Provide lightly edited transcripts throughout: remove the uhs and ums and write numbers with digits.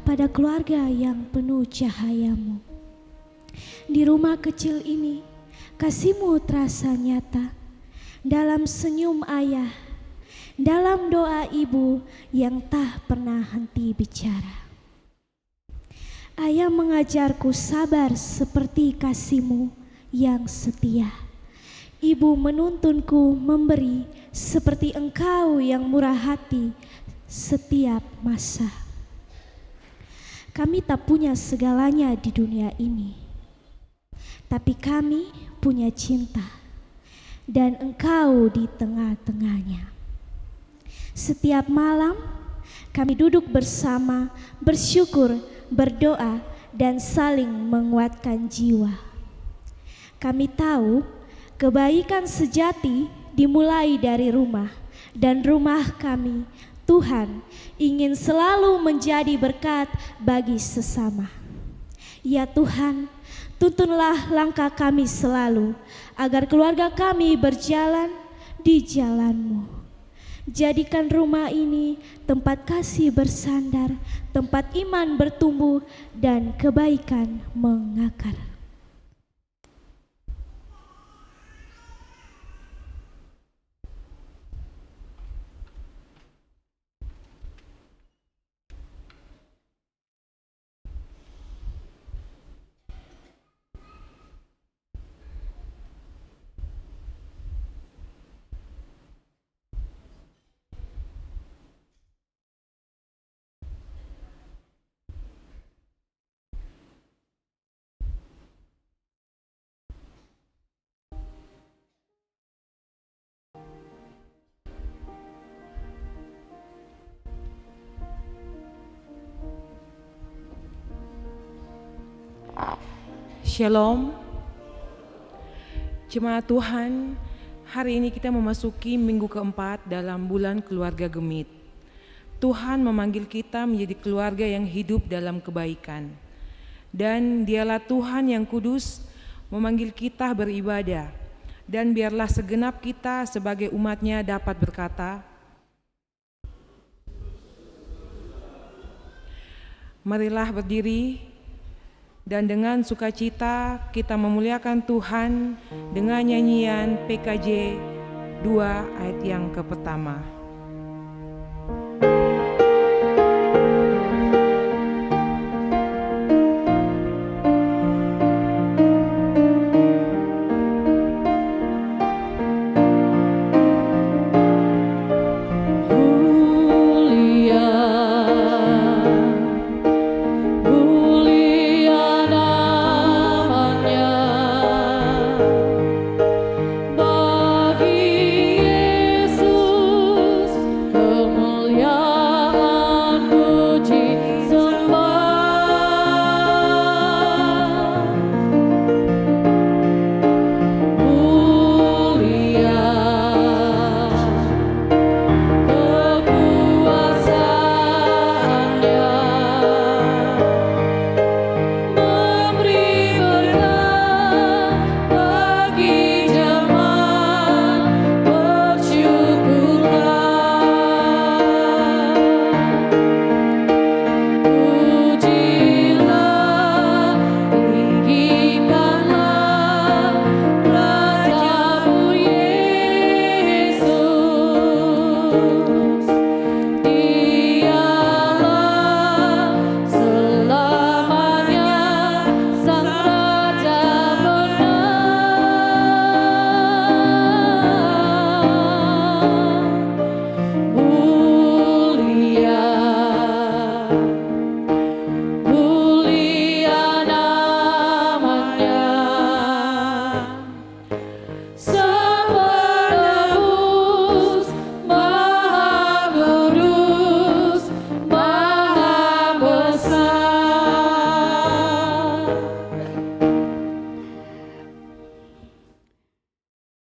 pada keluarga yang penuh cahayamu. Di rumah kecil ini, kasih-Mu terasa nyata dalam senyum ayah, dalam doa ibu yang tak pernah henti bicara. Ayah mengajarku sabar seperti kasih-Mu yang setia. Ibu menuntunku memberi seperti Engkau yang murah hati setiap masa. Kami tak punya segalanya di dunia ini, tapi kami punya cinta dan Engkau di tengah-tengahnya. Setiap malam kami duduk bersama, bersyukur, berdoa, dan saling menguatkan jiwa. Kami tahu kebaikan sejati dimulai dari rumah, dan rumah kami, Tuhan, ingin selalu menjadi berkat bagi sesama. Ya Tuhan, tuntunlah langkah kami selalu, agar keluarga kami berjalan di jalan-Mu. Jadikan rumah ini tempat kasih bersandar, tempat iman bertumbuh, dan kebaikan mengakar. Shalom. Jemaat Tuhan, hari ini kita memasuki minggu keempat dalam bulan keluarga Gemit. Tuhan memanggil kita menjadi keluarga yang hidup dalam kebaikan. Dan Dialah Tuhan yang kudus memanggil kita beribadah. Dan biarlah segenap kita sebagai umat-Nya dapat berkata, marilah berdiri. Dan dengan sukacita kita memuliakan Tuhan dengan nyanyian PKJ 2 ayat yang pertama.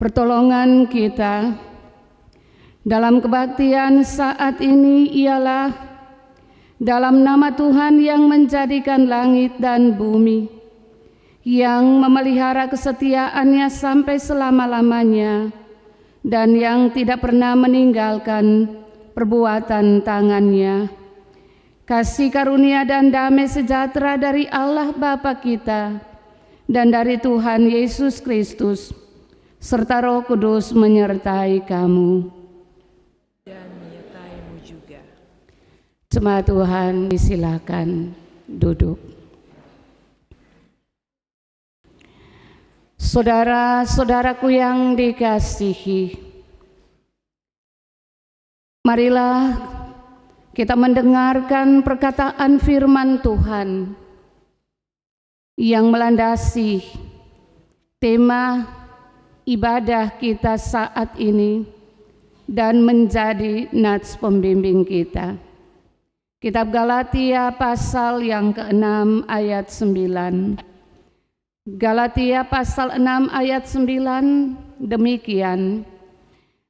Pertolongan kita dalam kebaktian saat ini ialah dalam nama Tuhan yang menjadikan langit dan bumi, yang memelihara kesetiaan-Nya sampai selama-lamanya, dan yang tidak pernah meninggalkan perbuatan tangan-Nya. kasih karunia dan damai sejahtera dari Allah Bapa kita dan dari Tuhan Yesus Kristus, serta Roh Kudus menyertai kamu. Dan menyertaimu juga. Jemaat Tuhan, disilakan duduk. Saudara-saudaraku yang dikasihi, marilah kita mendengarkan perkataan firman Tuhan yang melandasi tema ibadah kita saat ini dan menjadi nats pembimbing kita. Kitab Galatia pasal yang ke-6 ayat 9. Galatia pasal 6 ayat 9 demikian.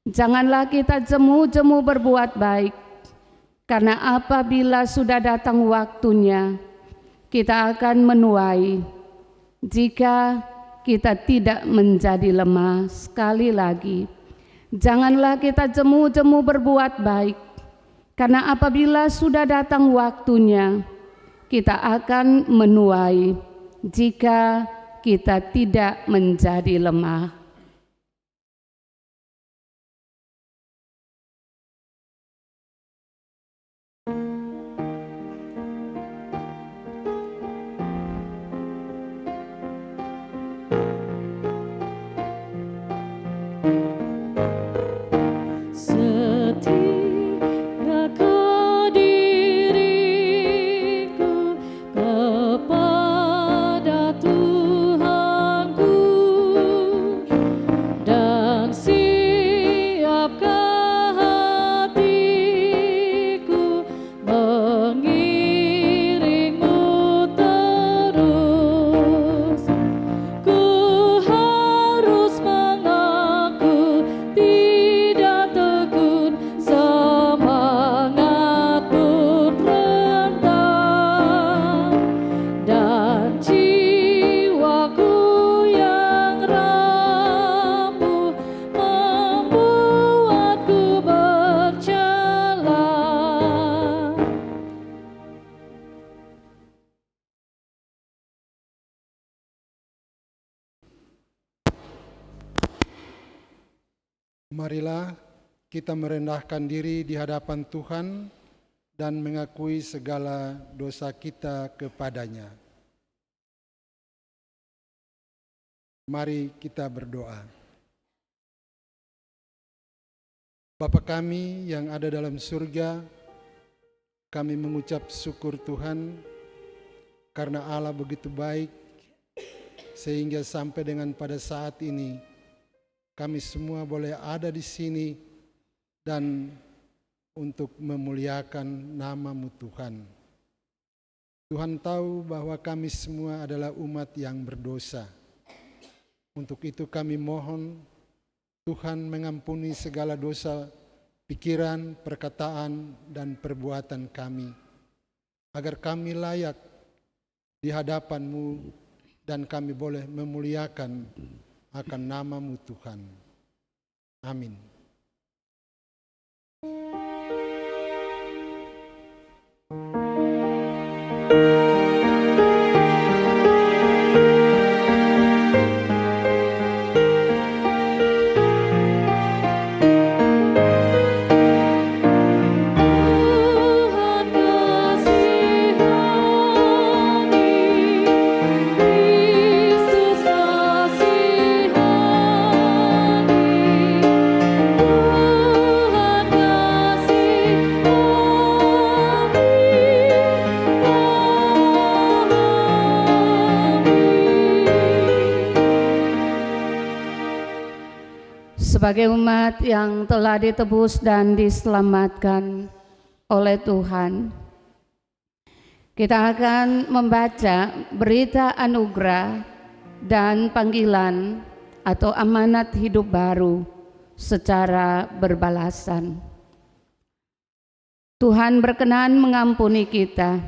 Janganlah kita jemu-jemu berbuat baik, karena apabila sudah datang waktunya, kita akan menuai jika kita tidak menjadi lemah. Sekali lagi, janganlah kita jemu-jemu berbuat baik, karena apabila sudah datang waktunya, kita akan menuai jika kita tidak menjadi lemah. Marilah kita merendahkan diri di hadapan Tuhan dan mengakui segala dosa kita kepadanya. Mari kita berdoa. Bapa kami yang ada dalam surga, kami mengucap syukur Tuhan karena Allah begitu baik sehingga sampai dengan pada saat ini kami semua boleh ada di sini dan untuk memuliakan nama-Mu Tuhan. Tuhan tahu bahwa kami semua adalah umat yang berdosa. Untuk itu kami mohon Tuhan mengampuni segala dosa pikiran, perkataan, dan perbuatan kami, agar kami layak di hadapan-Mu dan kami boleh memuliakan akan nama-Mu Tuhan. Amin. Sebagai umat yang telah ditebus dan diselamatkan oleh Tuhan, kita akan membaca berita anugerah dan panggilan atau amanat hidup baru secara berbalasan. Tuhan berkenan mengampuni kita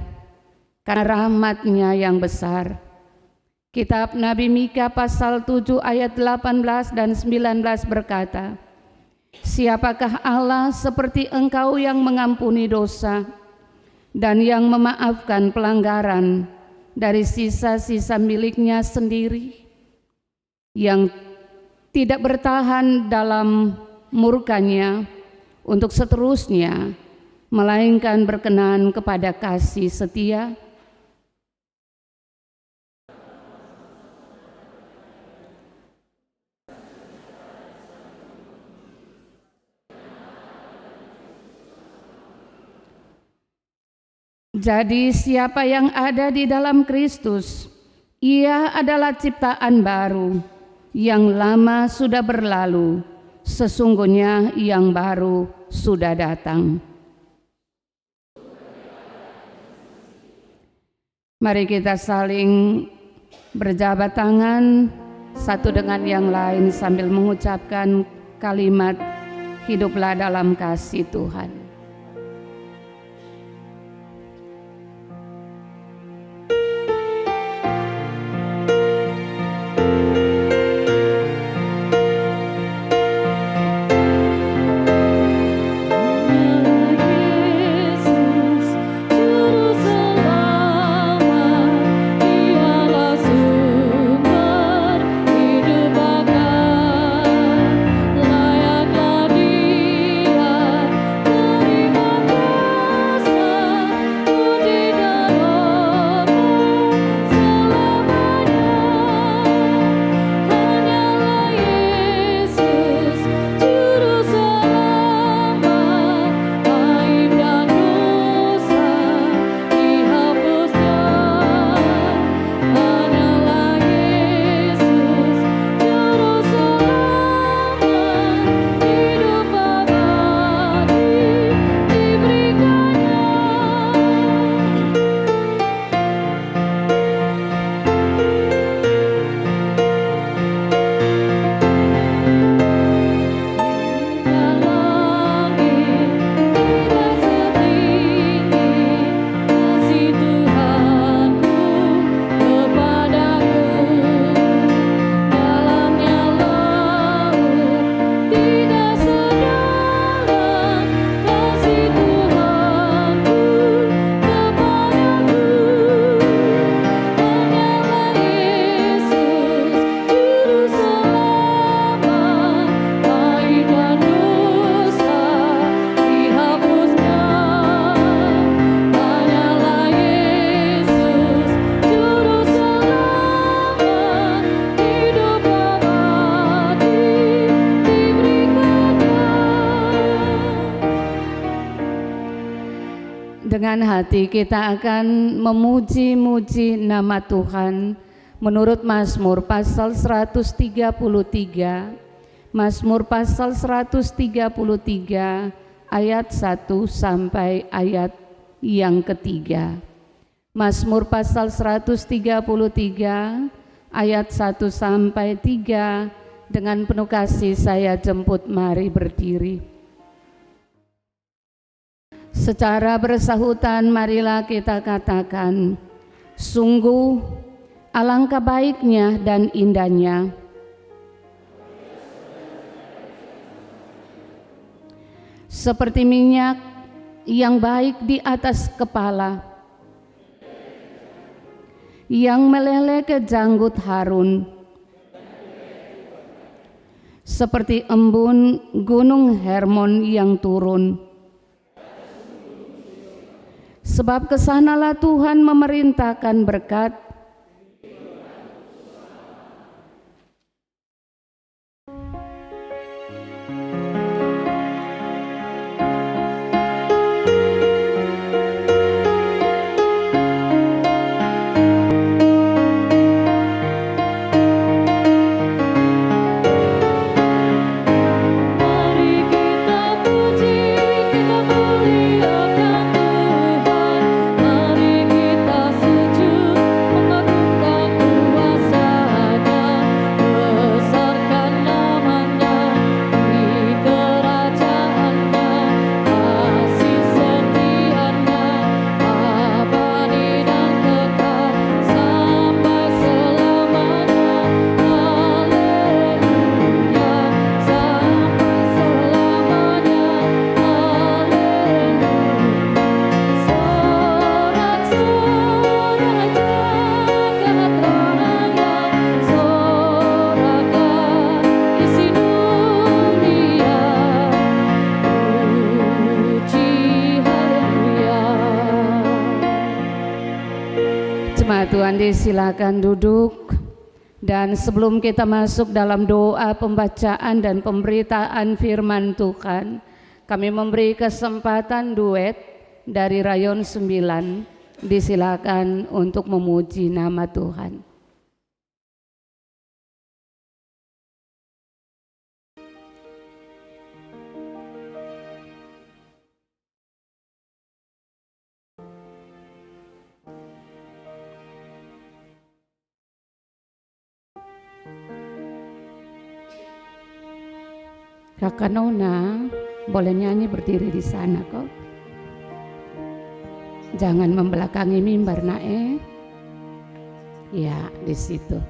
karena rahmat-Nya yang besar. Kitab Nabi Mika pasal 7 ayat 18 dan 19 berkata, "Siapakah Allah seperti Engkau yang mengampuni dosa dan yang memaafkan pelanggaran dari sisa-sisa miliknya sendiri, yang tidak bertahan dalam murkanya untuk seterusnya, melainkan berkenan kepada kasih setia, jadi siapa yang ada di dalam Kristus, ia adalah ciptaan baru, yang lama sudah berlalu, sesungguhnya yang baru sudah datang. Mari kita saling berjabat tangan satu dengan yang lain sambil mengucapkan kalimat hiduplah dalam kasih Tuhan. Dengan hati kita akan memuji-muji nama Tuhan menurut Mazmur pasal 133, Mazmur pasal 133 ayat 1 sampai ayat yang ketiga. Mazmur pasal 133 ayat 1 sampai 3, dengan penuh kasih saya jemput mari berdiri. Secara bersahutan marilah kita katakan, sungguh alangkah baiknya dan indahnya seperti minyak yang baik di atas kepala, yang meleleh ke janggut Harun, seperti embun gunung Hermon yang turun. Sebab kesanalah Tuhan memerintahkan berkat, Mari kita puji, kita muliakan Tuhan. Mari kita sujud Jemaat Tuhan disilakan duduk. Dan sebelum kita masuk dalam doa pembacaan dan pemberitaan firman Tuhan, kami memberi kesempatan duet dari Rayon 9. Disilakan untuk memuji nama Tuhan. Kakak Nona boleh nyanyi berdiri di sana kok. Jangan membelakangi mimbar Nae. Ya, di situ.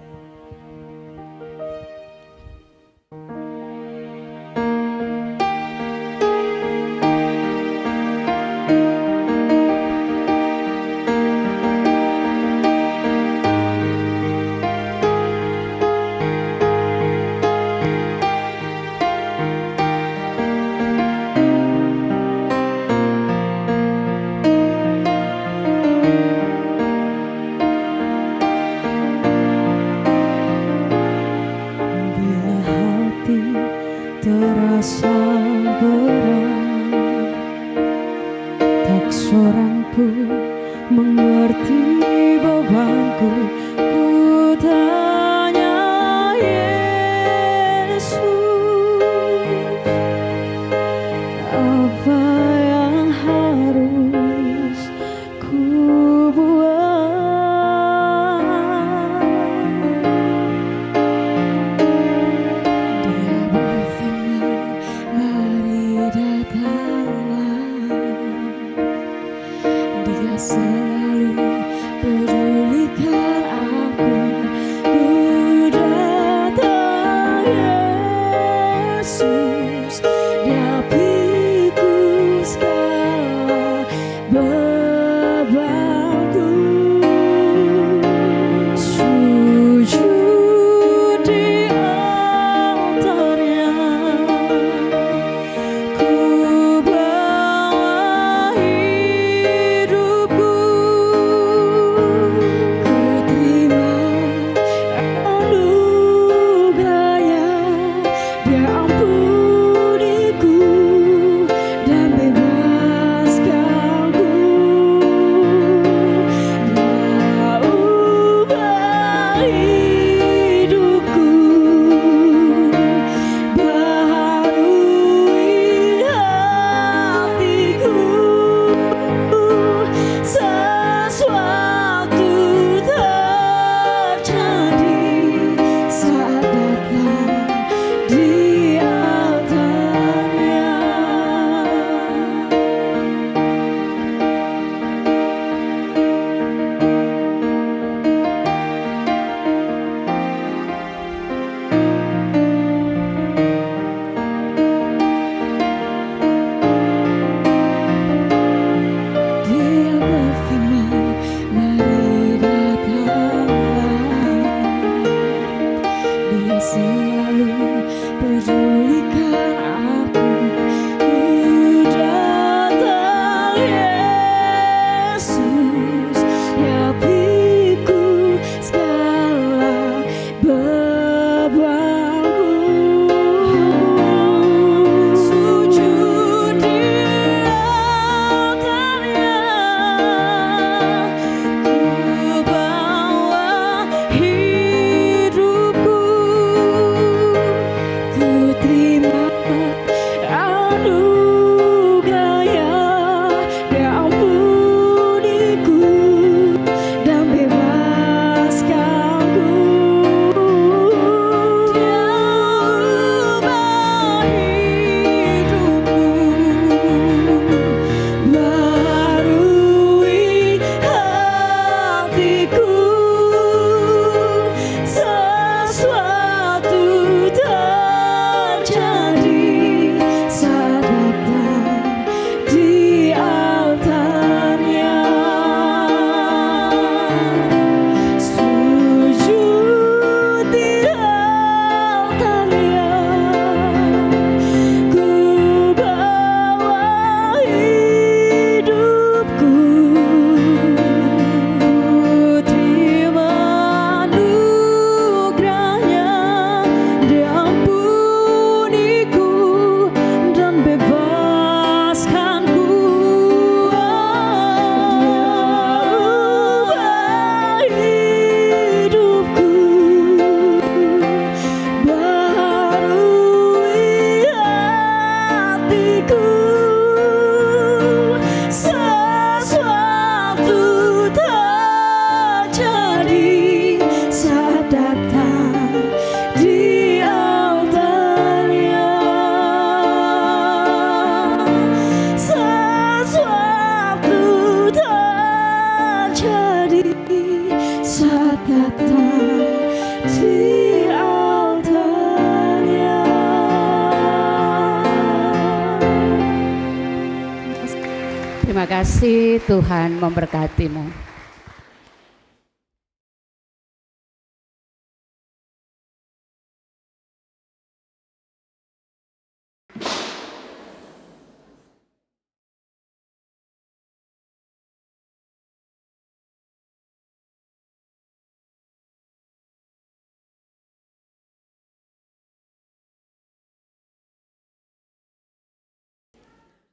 Terima kasih, Tuhan memberkatimu.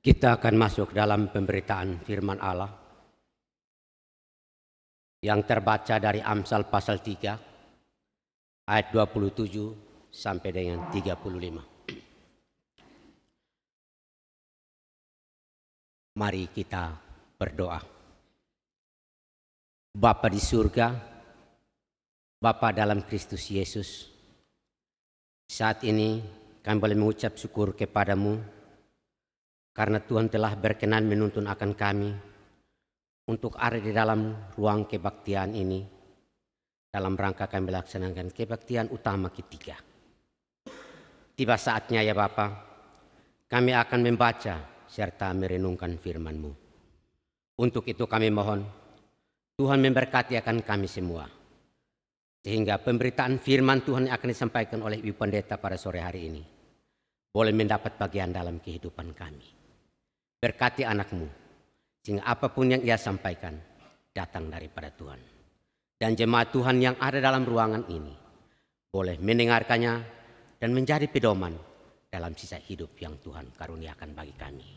Kita akan masuk dalam pemberitaan firman Allah yang terbaca dari Amsal pasal 3 ayat 27 sampai dengan 35. Mari kita berdoa. Bapa di surga, Bapa dalam Kristus Yesus, saat ini kami boleh mengucap syukur kepadamu karena Tuhan telah berkenan menuntun akan kami untuk ada di dalam ruang kebaktian ini dalam rangka kami melaksanakan kebaktian utama ketiga. Tiba saatnya ya Bapa, kami akan membaca serta merenungkan firman-Mu. Untuk itu kami mohon Tuhan memberkati akan kami semua, sehingga pemberitaan firman Tuhan yang akan disampaikan oleh Ibu Pendeta pada sore hari ini boleh mendapat bagian dalam kehidupan kami. Berkati anak-Mu, sehingga apapun yang ia sampaikan datang daripada Tuhan. Dan jemaat Tuhan yang ada dalam ruangan ini boleh mendengarkannya dan menjadi pedoman dalam sisa hidup yang Tuhan karuniakan bagi kami.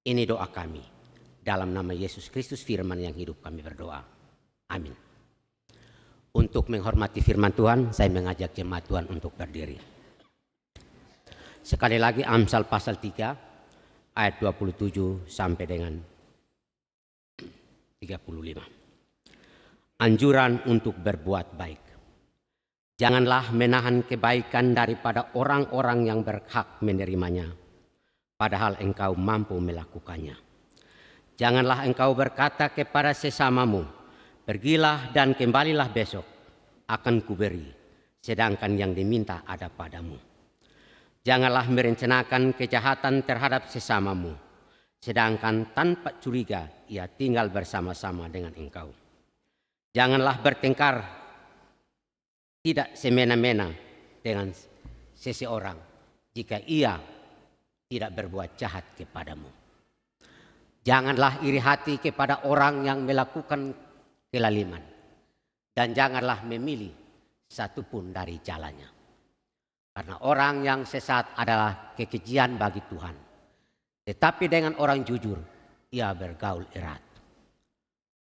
Ini doa kami, dalam nama Yesus Kristus firman yang hidup kami berdoa. Amin. Untuk menghormati firman Tuhan, saya mengajak jemaat Tuhan untuk berdiri. Sekali lagi Amsal pasal 3 ayat 27 sampai dengan 35. Anjuran untuk berbuat baik. Janganlah menahan kebaikan daripada orang-orang yang berhak menerimanya, padahal engkau mampu melakukannya. Janganlah engkau berkata kepada sesamamu, pergilah dan kembalilah besok, akan kuberi, sedangkan yang diminta ada padamu. Janganlah merencanakan kejahatan terhadap sesamamu, sedangkan tanpa curiga ia tinggal bersama-sama dengan engkau. Janganlah bertengkar tidak semena-mena dengan seseorang jika ia tidak berbuat jahat kepadamu. Janganlah iri hati kepada orang yang melakukan kelaliman, dan janganlah memilih satupun dari jalannya. Karena orang yang sesat adalah kekejian bagi Tuhan. Tetapi dengan orang jujur, ia bergaul erat.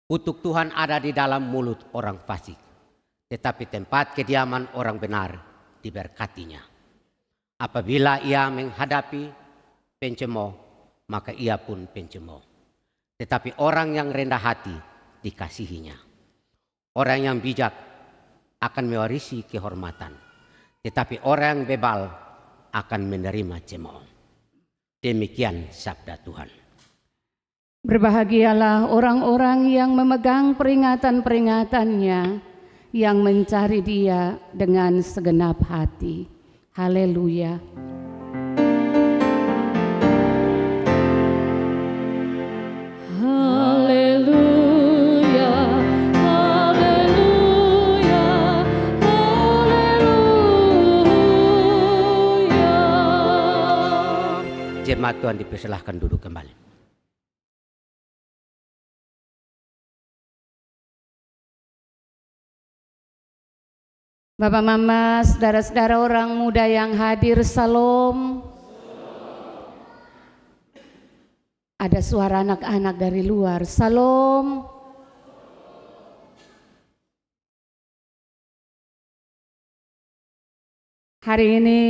Kutuk Tuhan ada di dalam mulut orang fasik, tetapi tempat kediaman orang benar diberkatinya. Apabila ia menghadapi pencemooh, maka ia pun pencemooh. Tetapi orang yang rendah hati dikasihinya. Orang yang bijak akan mewarisi kehormatan, tetapi orang yang bebal akan menerima cemooh. Demikian sabda Tuhan. Berbahagialah orang-orang yang memegang peringatan-peringatannya, yang mencari Dia dengan segenap hati. Haleluya. Jemaat Tuhan dipersilahkan duduk kembali. Bapak, Mama, saudara-saudara orang muda yang hadir, salam. Ada suara anak-anak dari luar, salam. Hari ini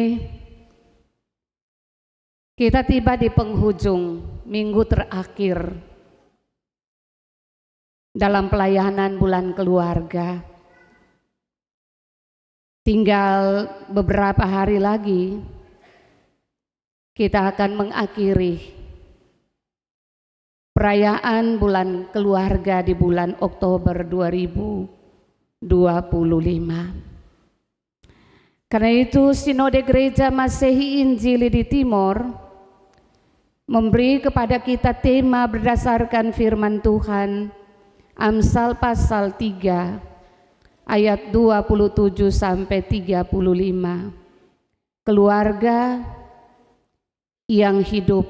kita tiba di penghujung minggu terakhir dalam pelayanan bulan keluarga. Tinggal beberapa hari lagi kita akan mengakhiri perayaan bulan keluarga di bulan Oktober 2025. Karena itu Sinode Gereja Masehi Injili di Timor memberi kepada kita tema berdasarkan firman Tuhan, Amsal pasal 3 ayat 27 sampai 35. Keluarga yang hidup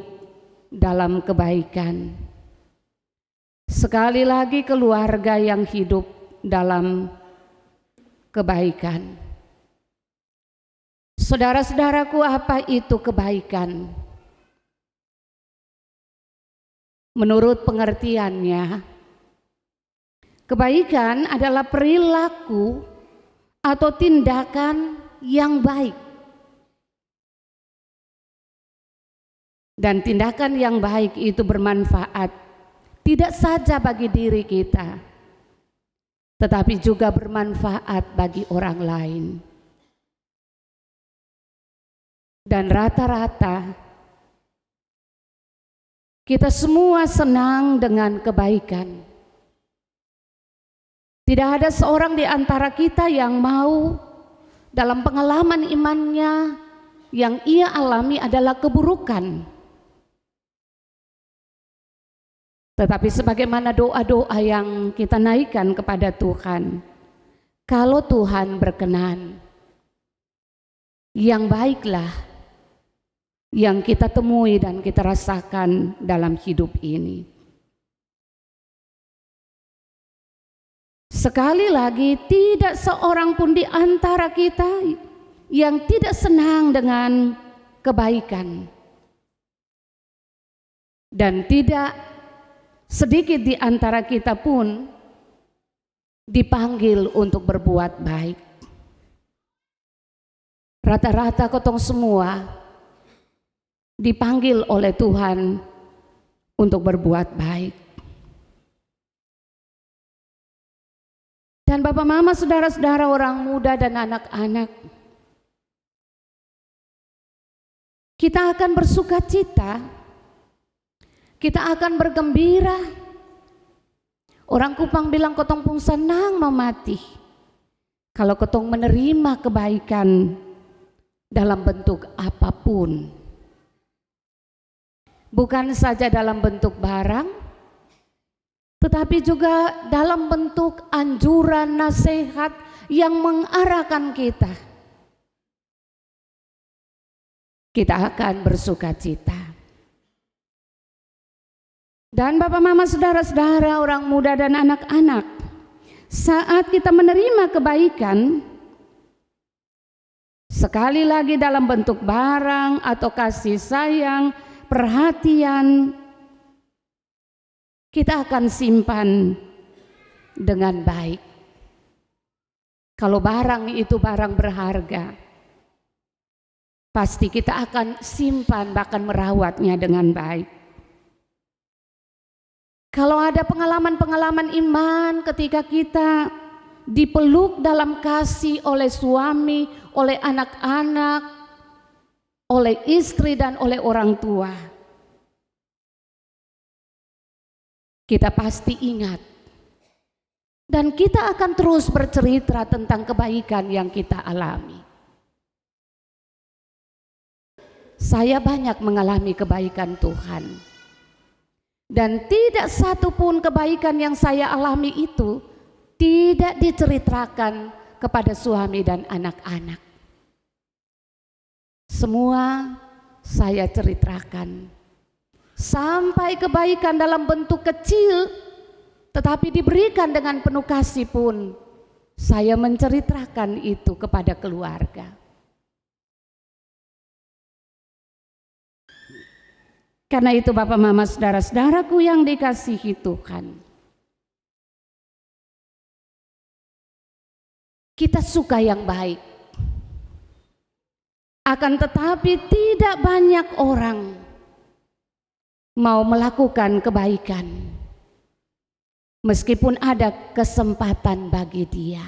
dalam kebaikan. Sekali lagi, keluarga yang hidup dalam kebaikan. Saudara-saudaraku, apa itu kebaikan? Menurut pengertiannya, kebaikan adalah perilaku atau tindakan yang baik. Dan tindakan yang baik itu bermanfaat tidak saja bagi diri kita, tetapi juga bermanfaat bagi orang lain. Dan rata-rata kita semua senang dengan kebaikan. Tidak ada seorang di antara kita yang mau dalam pengalaman imannya yang ia alami adalah keburukan. Tetapi sebagaimana doa-doa yang kita naikkan kepada Tuhan, kalau Tuhan berkenan, yang baiklah yang kita temui dan kita rasakan dalam hidup ini. Sekali lagi, tidak seorang pun di antara kita yang tidak senang dengan kebaikan. Dan tidak sedikit di antara kita pun dipanggil untuk berbuat baik. Rata-rata kotong semua dipanggil oleh Tuhan untuk berbuat baik. Dan Bapak Mama, saudara-saudara, orang muda dan anak-anak, kita akan bersukacita, kita akan bergembira. Orang Kupang bilang kotong pun senang memati kalau kotong menerima kebaikan dalam bentuk apapun. Bukan saja dalam bentuk barang, tetapi juga dalam bentuk anjuran, nasihat yang mengarahkan kita. Kita akan bersukacita. Dan Bapak Mama, saudara-saudara, orang muda dan anak-anak, saat kita menerima kebaikan, sekali lagi dalam bentuk barang atau kasih sayang, perhatian, kita akan simpan dengan baik. Kalau barang itu barang berharga, pasti kita akan simpan bahkan merawatnya dengan baik. Kalau ada pengalaman-pengalaman iman ketika kita dipeluk dalam kasih oleh suami, oleh anak-anak, oleh istri dan oleh orang tua, kita pasti ingat dan kita akan terus bercerita tentang kebaikan yang kita alami. Saya banyak mengalami kebaikan Tuhan, dan tidak satu pun kebaikan yang saya alami itu tidak diceritakan kepada suami dan anak-anak. Semua saya ceritakan, sampai kebaikan dalam bentuk kecil tetapi diberikan dengan penuh kasih pun saya menceritakan itu kepada keluarga. Karena itu Bapak Mama, saudara-saudaraku yang dikasihi Tuhan, kita suka yang baik. Akan tetapi tidak banyak orang mau melakukan kebaikan meskipun ada kesempatan bagi dia.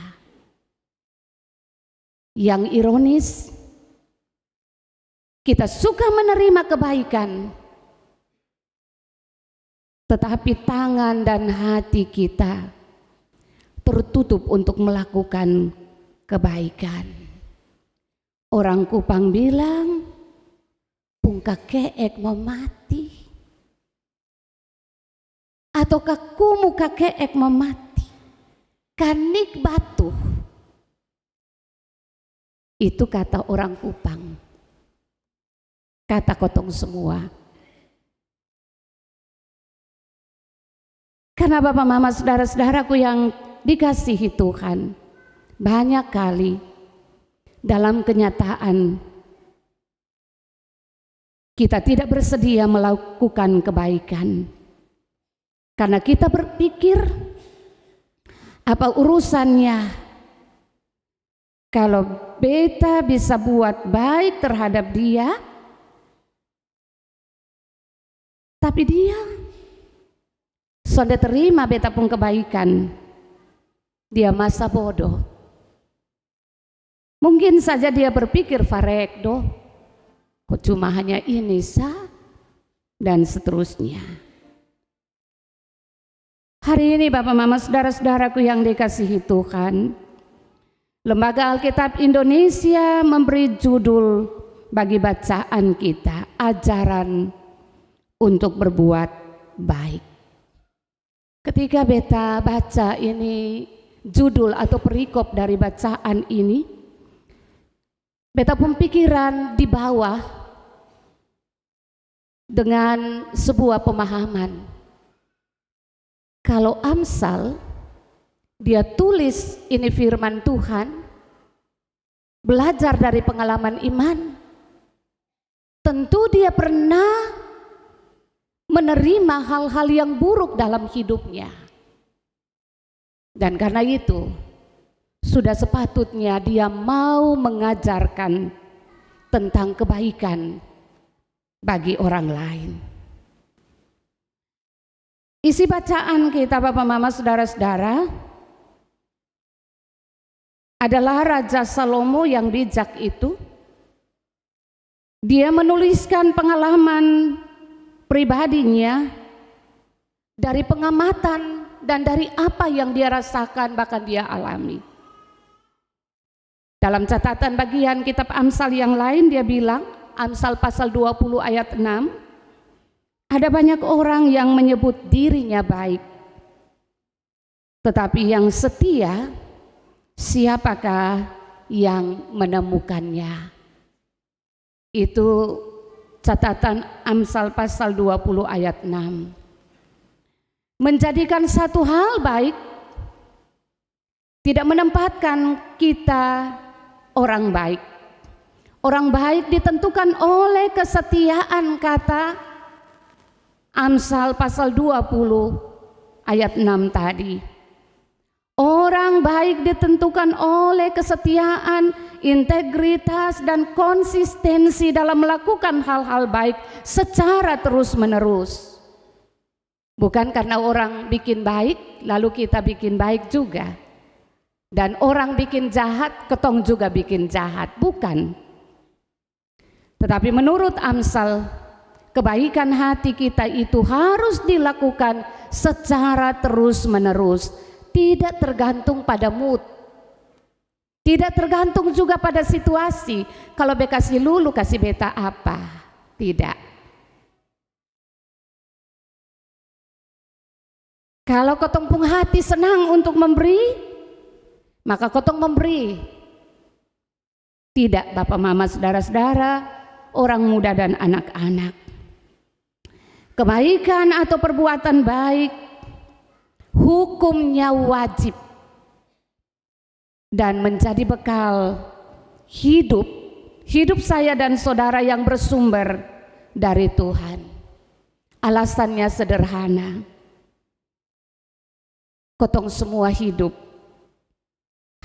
Yang ironis, kita suka menerima kebaikan, tetapi tangan dan hati kita tertutup untuk melakukan kebaikan. Orang Kupang bilang, pungka keek mau mati. ataukah kumu kakeek memati, kanik batu. Itu kata orang Kupang, kata kotong semua. Karena Bapak Mama saudara-saudaraku yang dikasihi Tuhan, banyak kali dalam kenyataan kita tidak bersedia melakukan kebaikan karena kita berpikir apa urusannya kalau beta bisa buat baik terhadap dia, tapi dia sudah terima beta pun kebaikan, dia masa bodoh. Mungkin saja dia berpikir farek doh, kok cuma hanya ini sah, dan seterusnya. Hari ini Bapak Mama saudara-saudaraku yang dikasihi Tuhan, Lembaga Alkitab Indonesia memberi judul bagi bacaan kita, ajaran untuk berbuat baik. Ketika beta baca ini judul atau perikop dari bacaan ini, beta pun pikiran di bawah dengan sebuah pemahaman. Kalau Amsal dia tulis ini firman Tuhan, belajar dari pengalaman iman, tentu dia pernah menerima hal-hal yang buruk dalam hidupnya. Dan karena itu sudah sepatutnya dia mau mengajarkan tentang kebaikan bagi orang lain. Isi bacaan kita Bapak Mama saudara-saudara adalah Raja Salomo yang bijak itu. Dia menuliskan pengalaman pribadinya dari pengamatan dan dari apa yang dia rasakan bahkan dia alami. Dalam catatan bagian kitab Amsal yang lain dia bilang, Amsal pasal 20 ayat 6, ada banyak orang yang menyebut dirinya baik, tetapi yang setia siapakah yang menemukannya? Itu catatan Amsal pasal 20 ayat 6. Menjadikan satu hal baik tidak menempatkan kita orang baik. Orang baik ditentukan oleh kesetiaan, kata Amsal pasal 20 ayat 6 tadi. Orang baik ditentukan oleh kesetiaan, integritas, dan konsistensi dalam melakukan hal-hal baik secara terus-menerus. Bukan karena orang bikin baik, lalu kita bikin baik juga. Dan orang bikin jahat, ketong juga bikin jahat. Bukan. Tetapi menurut Amsal, kebaikan hati kita itu harus dilakukan secara terus-menerus. Tidak tergantung pada mood, tidak tergantung juga pada situasi. Kalau be kasih lulu kasih beta apa? Tidak. Kalau kotong pung hati senang untuk memberi, maka kotong memberi. Tidak Bapak Mama saudara-saudara, orang muda dan anak-anak. Kebaikan atau perbuatan baik hukumnya wajib dan menjadi bekal hidup saya dan saudara yang bersumber dari Tuhan. Alasannya sederhana, kotong semua hidup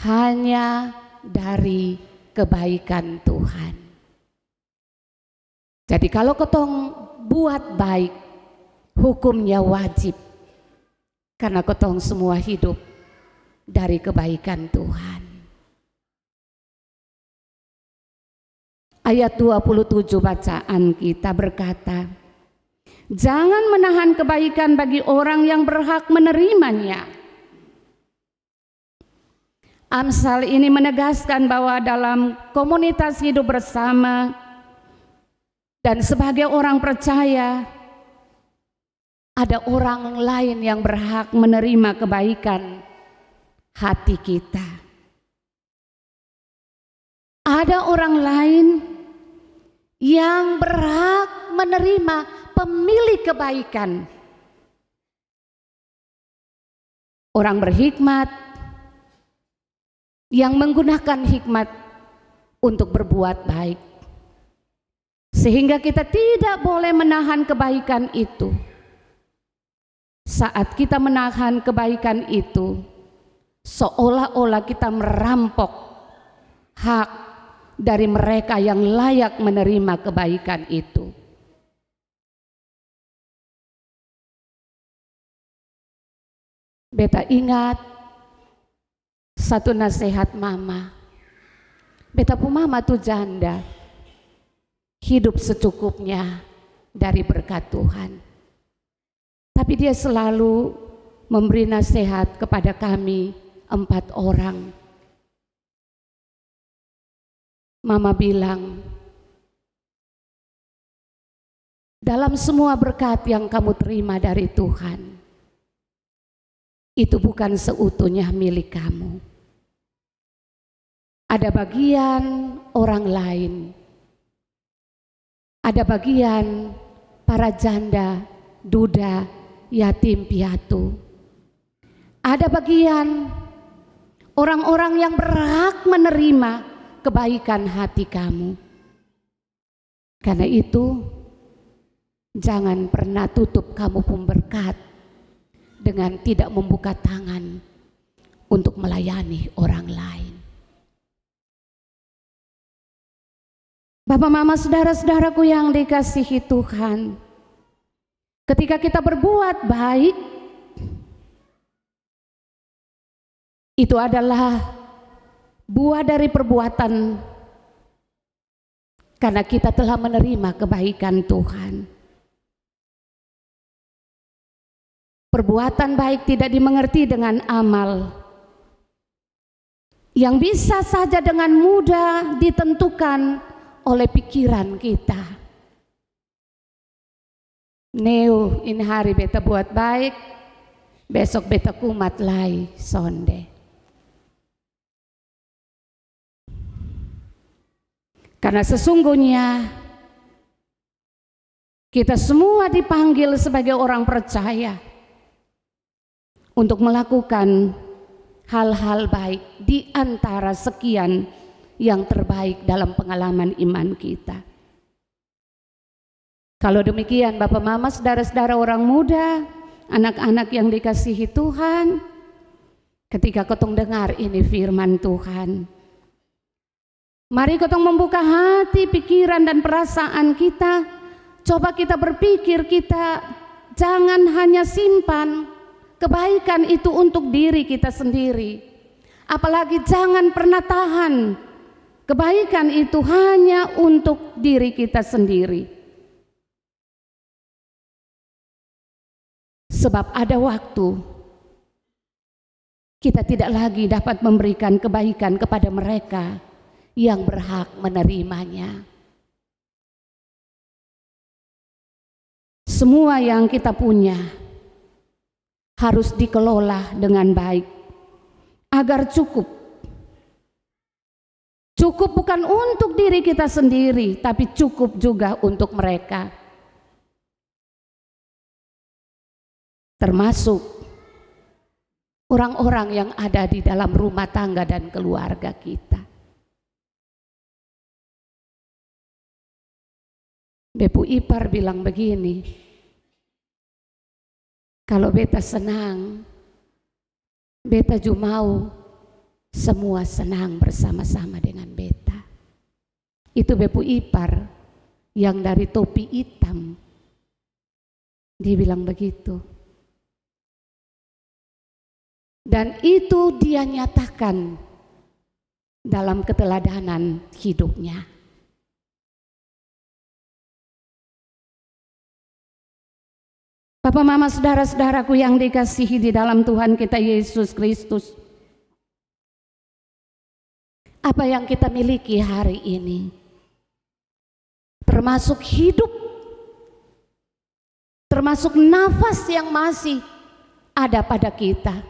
hanya dari kebaikan Tuhan. Jadi kalau kotong buat baik, hukumnya wajib. Karena kotong semua hidup dari kebaikan Tuhan. Ayat 27 bacaan kita berkata, jangan menahan kebaikan bagi orang yang berhak menerimanya. Amsal ini menegaskan bahwa dalam komunitas hidup bersama dan sebagai orang percaya, ada orang lain yang berhak menerima kebaikan hati kita. Ada orang lain yang berhak menerima pemilik kebaikan. Orang berhikmat yang menggunakan hikmat untuk berbuat baik. Sehingga kita tidak boleh menahan kebaikan itu. Saat kita menahan kebaikan itu, seolah-olah kita merampok hak dari mereka yang layak menerima kebaikan itu. Beta ingat satu nasihat mama. Beta pu mama tuh janda, hidup secukupnya dari berkat Tuhan. Tapi dia selalu memberi nasihat kepada kami 4 orang. Mama bilang, dalam semua berkat yang kamu terima dari Tuhan, itu bukan seutuhnya milik kamu. Ada bagian orang lain. Ada bagian para janda, duda, yatim piatu. Ada bagian orang-orang yang berhak menerima kebaikan hati kamu. Karena itu, jangan pernah tutup kamu pun berkat dengan tidak membuka tangan untuk melayani orang lain. Bapak, mama, saudara-saudaraku yang dikasihi Tuhan, ketika kita berbuat baik, itu adalah buah dari perbuatan karena kita telah menerima kebaikan Tuhan. Perbuatan baik tidak dimengerti dengan amal yang bisa saja dengan mudah ditentukan oleh pikiran kita. Neu ini hari beta buat baik, besok beta kumat lai sonde. Karena sesungguhnya kita semua dipanggil sebagai orang percaya untuk melakukan hal-hal baik di antara sekian yang terbaik dalam pengalaman iman kita. Kalau demikian Bapak Mama, saudara-saudara orang muda, anak-anak yang dikasihi Tuhan, ketika ketong dengar ini firman Tuhan, mari ketong membuka hati, pikiran dan perasaan kita. Coba kita berpikir, kita jangan hanya simpan kebaikan itu untuk diri kita sendiri. Apalagi jangan pernah tahan kebaikan itu hanya untuk diri kita sendiri. Sebab ada waktu kita tidak lagi dapat memberikan kebaikan kepada mereka yang berhak menerimanya. Semua yang kita punya harus dikelola dengan baik agar cukup. Cukup bukan untuk diri kita sendiri, tapi cukup juga untuk mereka. Termasuk orang-orang yang ada di dalam rumah tangga dan keluarga kita. Bepu ipar bilang begini, kalau beta senang, beta juga mau semua senang bersama-sama dengan beta. Itu bepu ipar yang dari topi hitam. Dia bilang begitu. Dan itu dia nyatakan dalam keteladanan hidupnya. Bapak, mama, saudara-saudaraku yang dikasihi di dalam Tuhan kita Yesus Kristus, apa yang kita miliki hari ini, termasuk hidup, termasuk nafas yang masih ada pada kita.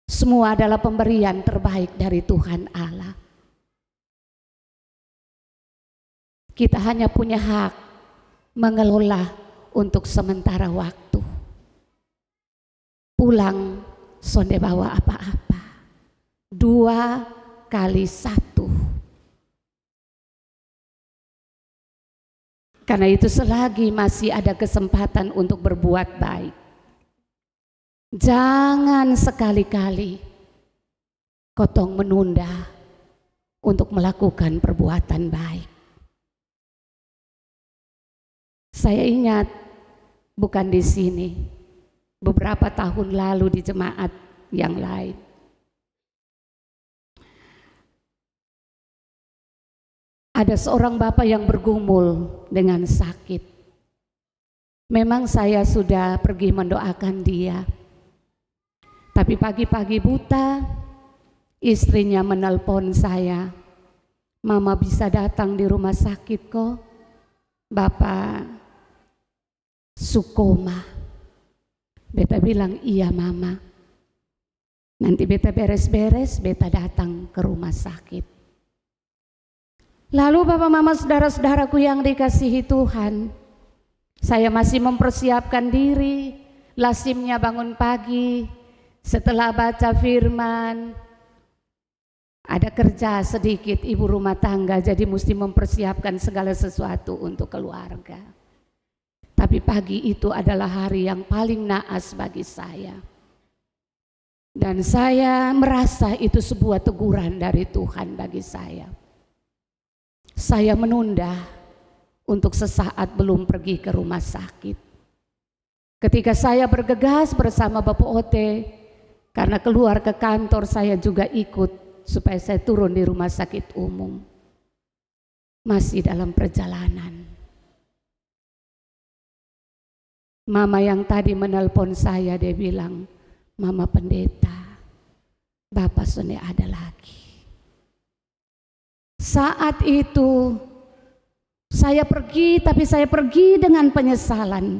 Semua adalah pemberian terbaik dari Tuhan Allah. Kita hanya punya hak mengelola untuk sementara waktu. Pulang sonde bawa apa-apa. 2 kali 1. Karena itu selagi masih ada kesempatan untuk berbuat baik, jangan sekali-kali kotong menunda untuk melakukan perbuatan baik. Saya ingat bukan di sini, beberapa tahun lalu di jemaat yang lain. Ada seorang bapak yang bergumul dengan sakit. Memang saya sudah pergi mendoakan dia. Tapi pagi-pagi buta, istrinya menelpon saya. Mama bisa datang di rumah sakit kok. Bapak sukoma. Beta bilang iya mama. Nanti beta beres-beres, beta datang ke rumah sakit. Lalu bapak mama saudara-saudaraku yang dikasihi Tuhan, saya masih mempersiapkan diri, lazimnya bangun pagi, setelah baca firman, ada kerja sedikit ibu rumah tangga, jadi mesti mempersiapkan segala sesuatu untuk keluarga. Tapi pagi itu adalah hari yang paling naas bagi saya. Dan saya merasa itu sebuah teguran dari Tuhan bagi saya. Saya menunda untuk sesaat belum pergi ke rumah sakit. Ketika saya bergegas bersama Bapak Ote, karena keluar ke kantor saya juga ikut supaya saya turun di rumah sakit umum. Masih dalam perjalanan, mama yang tadi menelpon saya, dia bilang, Mama pendeta, Bapak sudah ada lagi. Saat itu saya pergi, tapi saya pergi dengan penyesalan.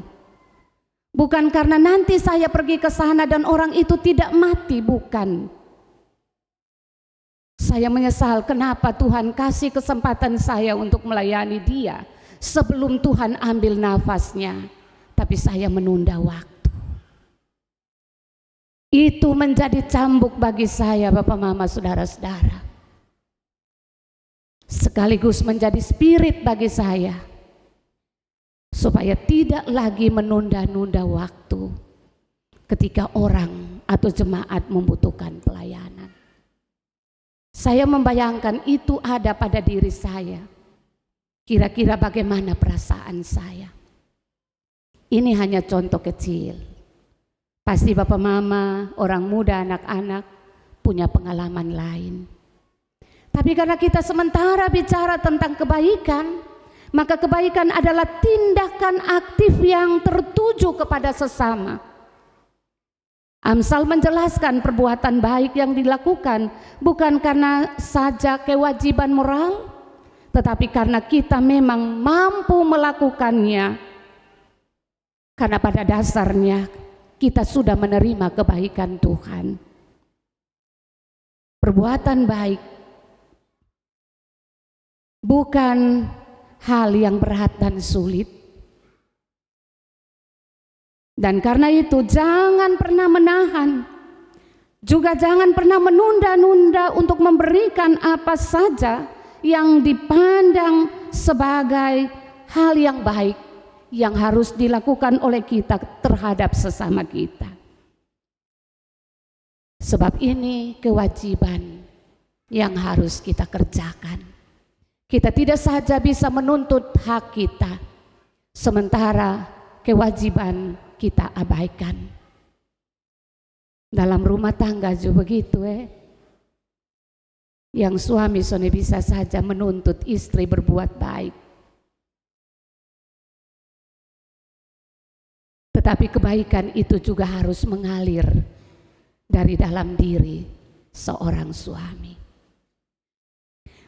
Bukan karena nanti saya pergi ke sana dan orang itu tidak mati, bukan. Saya menyesal kenapa Tuhan kasih kesempatan saya untuk melayani dia sebelum Tuhan ambil nafasnya. Tapi saya menunda waktu. Itu menjadi cambuk bagi saya Bapak Mama saudara-saudara. Sekaligus menjadi spirit bagi saya supaya tidak lagi menunda-nunda waktu ketika orang atau jemaat membutuhkan pelayanan. Saya membayangkan itu ada pada diri saya. Kira-kira bagaimana perasaan saya? Ini hanya contoh kecil. Pasti Bapak Mama, orang muda, anak-anak punya pengalaman lain. Tapi karena kita sementara bicara tentang kebaikan, maka kebaikan adalah tindakan aktif yang tertuju kepada sesama. Amsal menjelaskan perbuatan baik yang dilakukan bukan karena saja kewajiban moral, tetapi karena kita memang mampu melakukannya. Karena pada dasarnya kita sudah menerima kebaikan Tuhan. Perbuatan baik bukan hal yang berat dan sulit. Dan karena itu jangan pernah menahan, juga jangan pernah menunda-nunda untuk memberikan apa saja yang dipandang sebagai hal yang baik yang harus dilakukan oleh kita terhadap sesama kita. Sebab ini kewajiban yang harus kita kerjakan. Kita tidak saja bisa menuntut hak kita, sementara kewajiban kita abaikan. Dalam rumah tangga juga begitu Yang suami soalnya bisa saja menuntut istri berbuat baik. Tetapi kebaikan itu juga harus mengalir dari dalam diri seorang suami.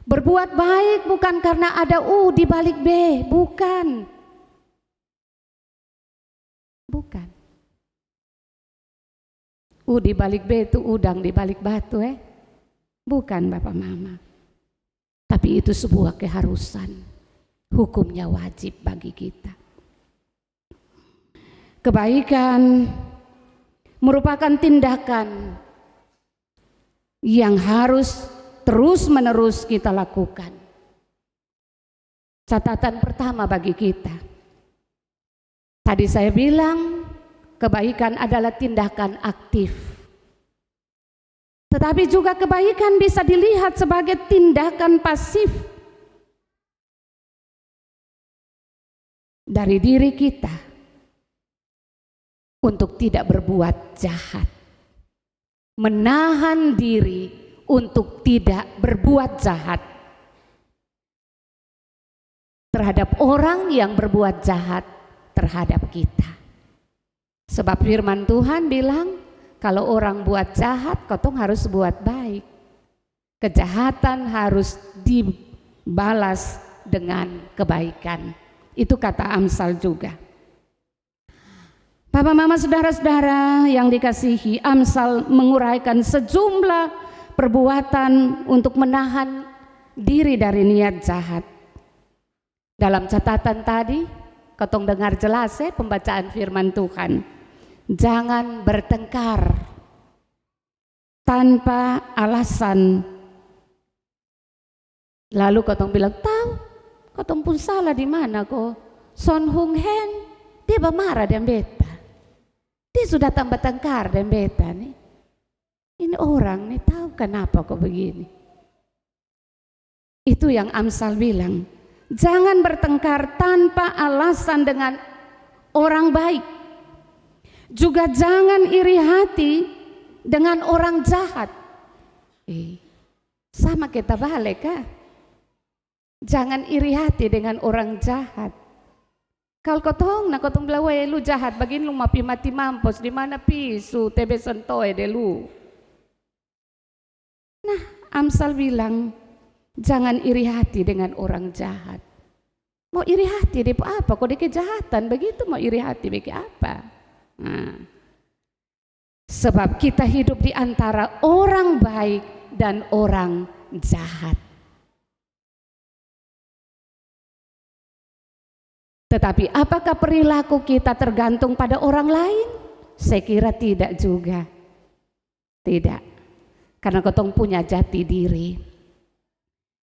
Berbuat baik bukan karena ada U di balik B, bukan. Di balik batu, udang di balik batu Bukan Bapak Mama. Tapi itu sebuah keharusan. Hukumnya wajib bagi kita. Kebaikan merupakan tindakan yang harus terus-menerus kita lakukan. Catatan pertama bagi kita. Tadi saya bilang kebaikan adalah tindakan aktif. Tetapi juga kebaikan bisa dilihat sebagai tindakan pasif dari diri kita untuk tidak berbuat jahat. Menahan diri untuk tidak berbuat jahat terhadap orang yang berbuat jahat terhadap kita. Sebab firman Tuhan bilang, kalau orang buat jahat, kotong harus buat baik. Kejahatan harus dibalas dengan kebaikan. Itu kata Amsal juga. Bapak, Mama, saudara-saudara yang dikasihi, Amsal menguraikan sejumlah perbuatan untuk menahan diri dari niat jahat. Dalam catatan tadi, kotong dengar jelas pembacaan firman Tuhan. Jangan bertengkar tanpa alasan. Lalu kotong bilang, tahu, kotong pun salah di mana kok. Son Hung Hen, dia marah dan beta. Dia sudah tambah tengkar dan beta nih. Ini orang nih tahu kenapa kok begini. Itu yang Amsal bilang. Jangan bertengkar tanpa alasan dengan orang baik. Juga jangan iri hati dengan orang jahat. Sama kita balik Jangan iri hati dengan orang jahat. Kalau kotong bilang, weh lu jahat, begini lu mati mampus, di mana pisu, tebe sentoe de lu. Nah, Amsal bilang, jangan iri hati dengan orang jahat. Mau iri hati deh apa? Kok dia kejahatan begitu mau iri hati bagi apa? Nah, sebab kita hidup di antara orang baik dan orang jahat. Tetapi apakah perilaku kita tergantung pada orang lain? Saya kira tidak juga. Tidak. Karena kotong punya jati diri.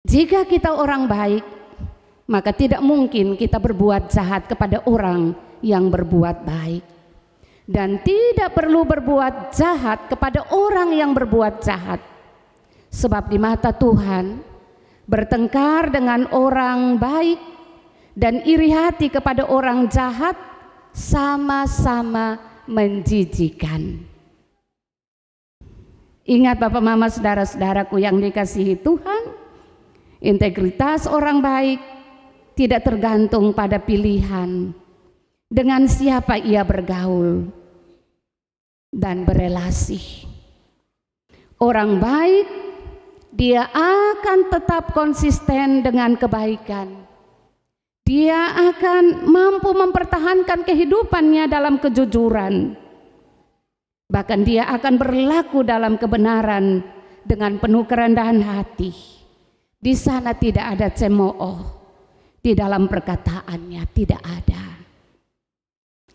Jika kita orang baik, maka tidak mungkin kita berbuat jahat kepada orang yang berbuat baik. Dan tidak perlu berbuat jahat kepada orang yang berbuat jahat. Sebab di mata Tuhan, bertengkar dengan orang baik dan iri hati kepada orang jahat sama-sama menjijikan. Ingat Bapak, Mama, saudara-saudaraku yang dikasihi Tuhan, integritas orang baik tidak tergantung pada pilihan dengan siapa ia bergaul dan berelasi. Orang baik, dia akan tetap konsisten dengan kebaikan. Dia akan mampu mempertahankan kehidupannya dalam kejujuran. Bahkan dia akan berlaku dalam kebenaran dengan penuh kerendahan hati. Di sana tidak ada cemooh. Di dalam perkataannya tidak ada.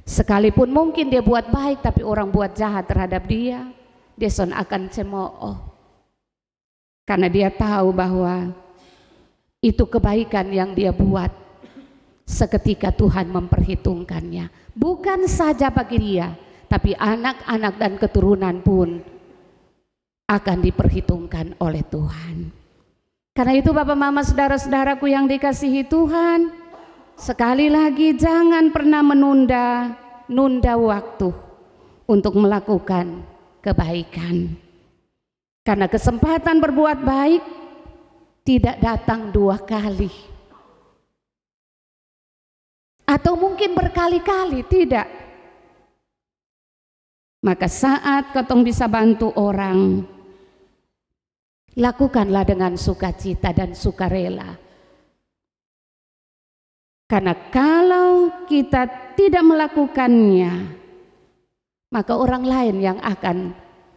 Sekalipun mungkin dia buat baik tapi orang buat jahat terhadap dia, dia akan cemooh. Karena dia tahu bahwa itu kebaikan yang dia buat. Seketika Tuhan memperhitungkannya, bukan saja bagi dia, tapi anak-anak dan keturunan pun akan diperhitungkan oleh Tuhan. Karena itu Bapak, Mama, saudara-saudaraku yang dikasihi Tuhan, sekali lagi jangan pernah menunda waktu untuk melakukan kebaikan. Karena kesempatan berbuat baik tidak datang 2 kali. Atau mungkin berkali-kali, tidak. Maka saat kotong bisa bantu orang, lakukanlah dengan sukacita dan sukarela. Karena kalau kita tidak melakukannya, maka orang lain yang akan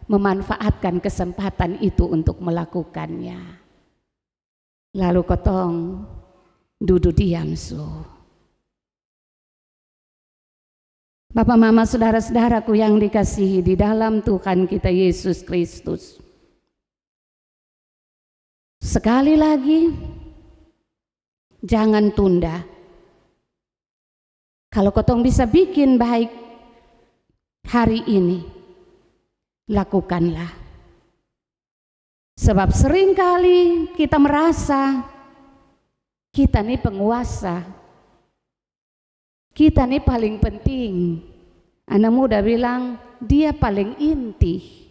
memanfaatkan kesempatan itu untuk melakukannya. Lalu kotong duduk diam su. Bapak, Mama, saudara-saudaraku yang dikasihi di dalam Tuhan kita Yesus Kristus. Sekali lagi, jangan tunda. Kalau kotong bisa bikin baik hari ini, lakukanlah. Sebab seringkali kita merasa kita nih penguasa, kita nih paling penting. Anak muda bilang dia paling inti.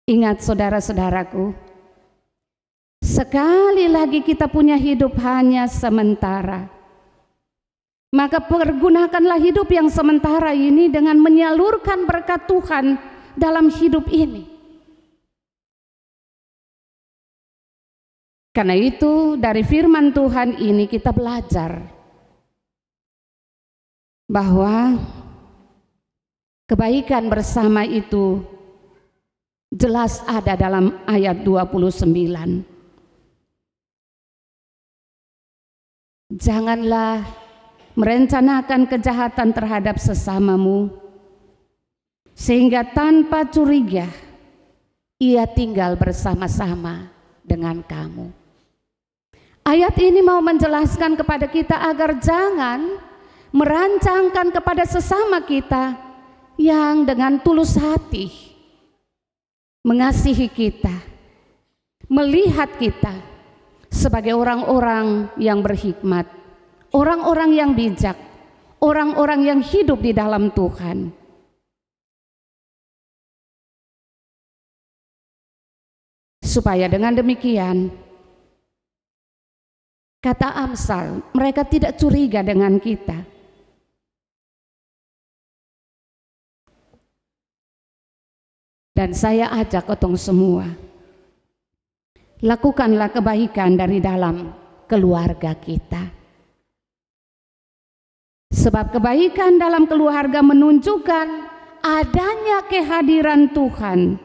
Ingat saudara-saudaraku, sekali lagi kita punya hidup hanya sementara. Maka pergunakanlah hidup yang sementara ini dengan menyalurkan berkat Tuhan dalam hidup ini. Karena itu dari firman Tuhan ini kita belajar bahwa kebaikan bersama itu jelas ada dalam ayat 29. Janganlah merencanakan kejahatan terhadap sesamamu, sehingga tanpa curiga ia tinggal bersama-sama dengan kamu. Ayat ini mau menjelaskan kepada kita agar jangan merancangkan kepada sesama kita yang dengan tulus hati mengasihi kita, melihat kita sebagai orang-orang yang berhikmat, orang-orang yang bijak, orang-orang yang hidup di dalam Tuhan. Supaya dengan demikian, kata Amsal, mereka tidak curiga dengan kita. Dan saya ajak kotong semua, lakukanlah kebaikan dari dalam keluarga kita. Sebab kebaikan dalam keluarga menunjukkan adanya kehadiran Tuhan.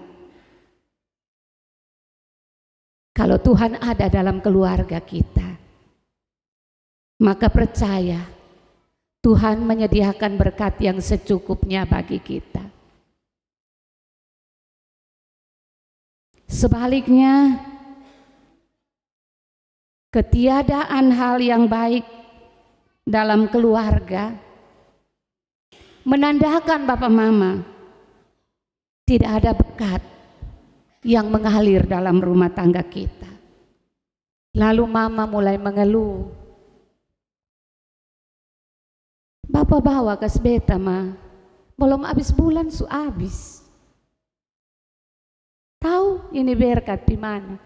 Kalau Tuhan ada dalam keluarga kita, maka percaya Tuhan menyediakan berkat yang secukupnya bagi kita. Sebaliknya, ketiadaan hal yang baik dalam keluarga menandakan Bapak Mama tidak ada berkat yang mengalir dalam rumah tangga kita. Lalu Mama mulai mengeluh, Bapak bawa ke sebeta ma, belum habis bulan su habis. Tahu ini berkat di mana?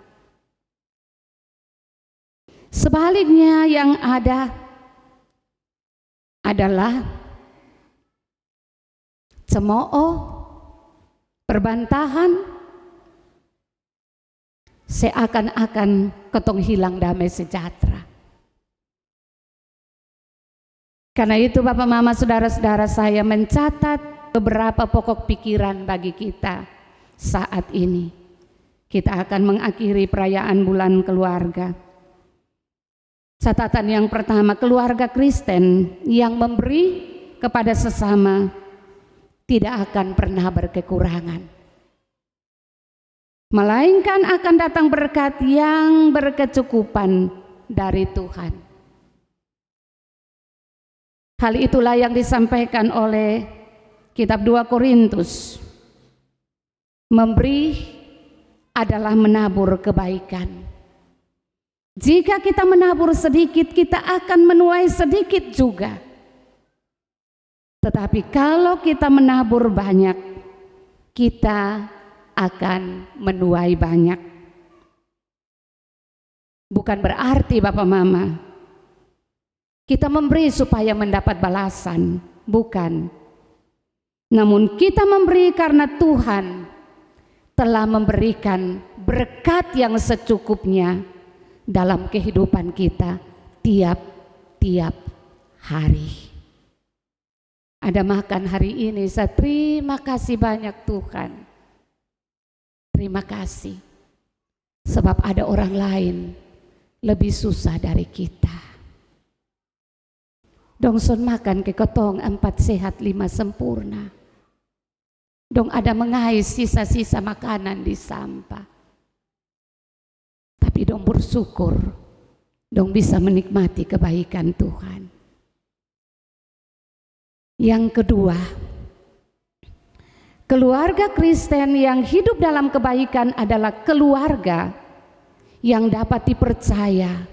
Sebaliknya yang ada adalah cemooh, perbantahan, seakan-akan ketong hilang damai sejahtera. Karena itu Bapak Mama saudara-saudara saya mencatat beberapa pokok pikiran bagi kita saat ini. Kita akan mengakhiri perayaan bulan keluarga. Catatan yang pertama, keluarga Kristen yang memberi kepada sesama tidak akan pernah berkekurangan, melainkan akan datang berkat yang berkecukupan dari Tuhan. Hal itulah yang disampaikan oleh kitab 2 Korintus. Memberi adalah menabur kebaikan. Jika kita menabur sedikit, kita akan menuai sedikit juga. Tetapi kalau kita menabur banyak, kita akan menuai banyak. Bukan berarti Bapak Mama kita memberi supaya mendapat balasan, bukan. Namun kita memberi karena Tuhan telah memberikan berkat yang secukupnya dalam kehidupan kita tiap-tiap hari. Ada makan hari ini, saya terima kasih banyak Tuhan. Terima kasih, sebab ada orang lain lebih susah dari kita. Dong son makan ke kotong 4 sehat 5 sempurna. Dong ada mengais sisa-sisa makanan di sampah. Tapi dong bersyukur, dong bisa menikmati kebaikan Tuhan. Yang kedua, keluarga Kristen yang hidup dalam kebaikan adalah keluarga yang dapat dipercaya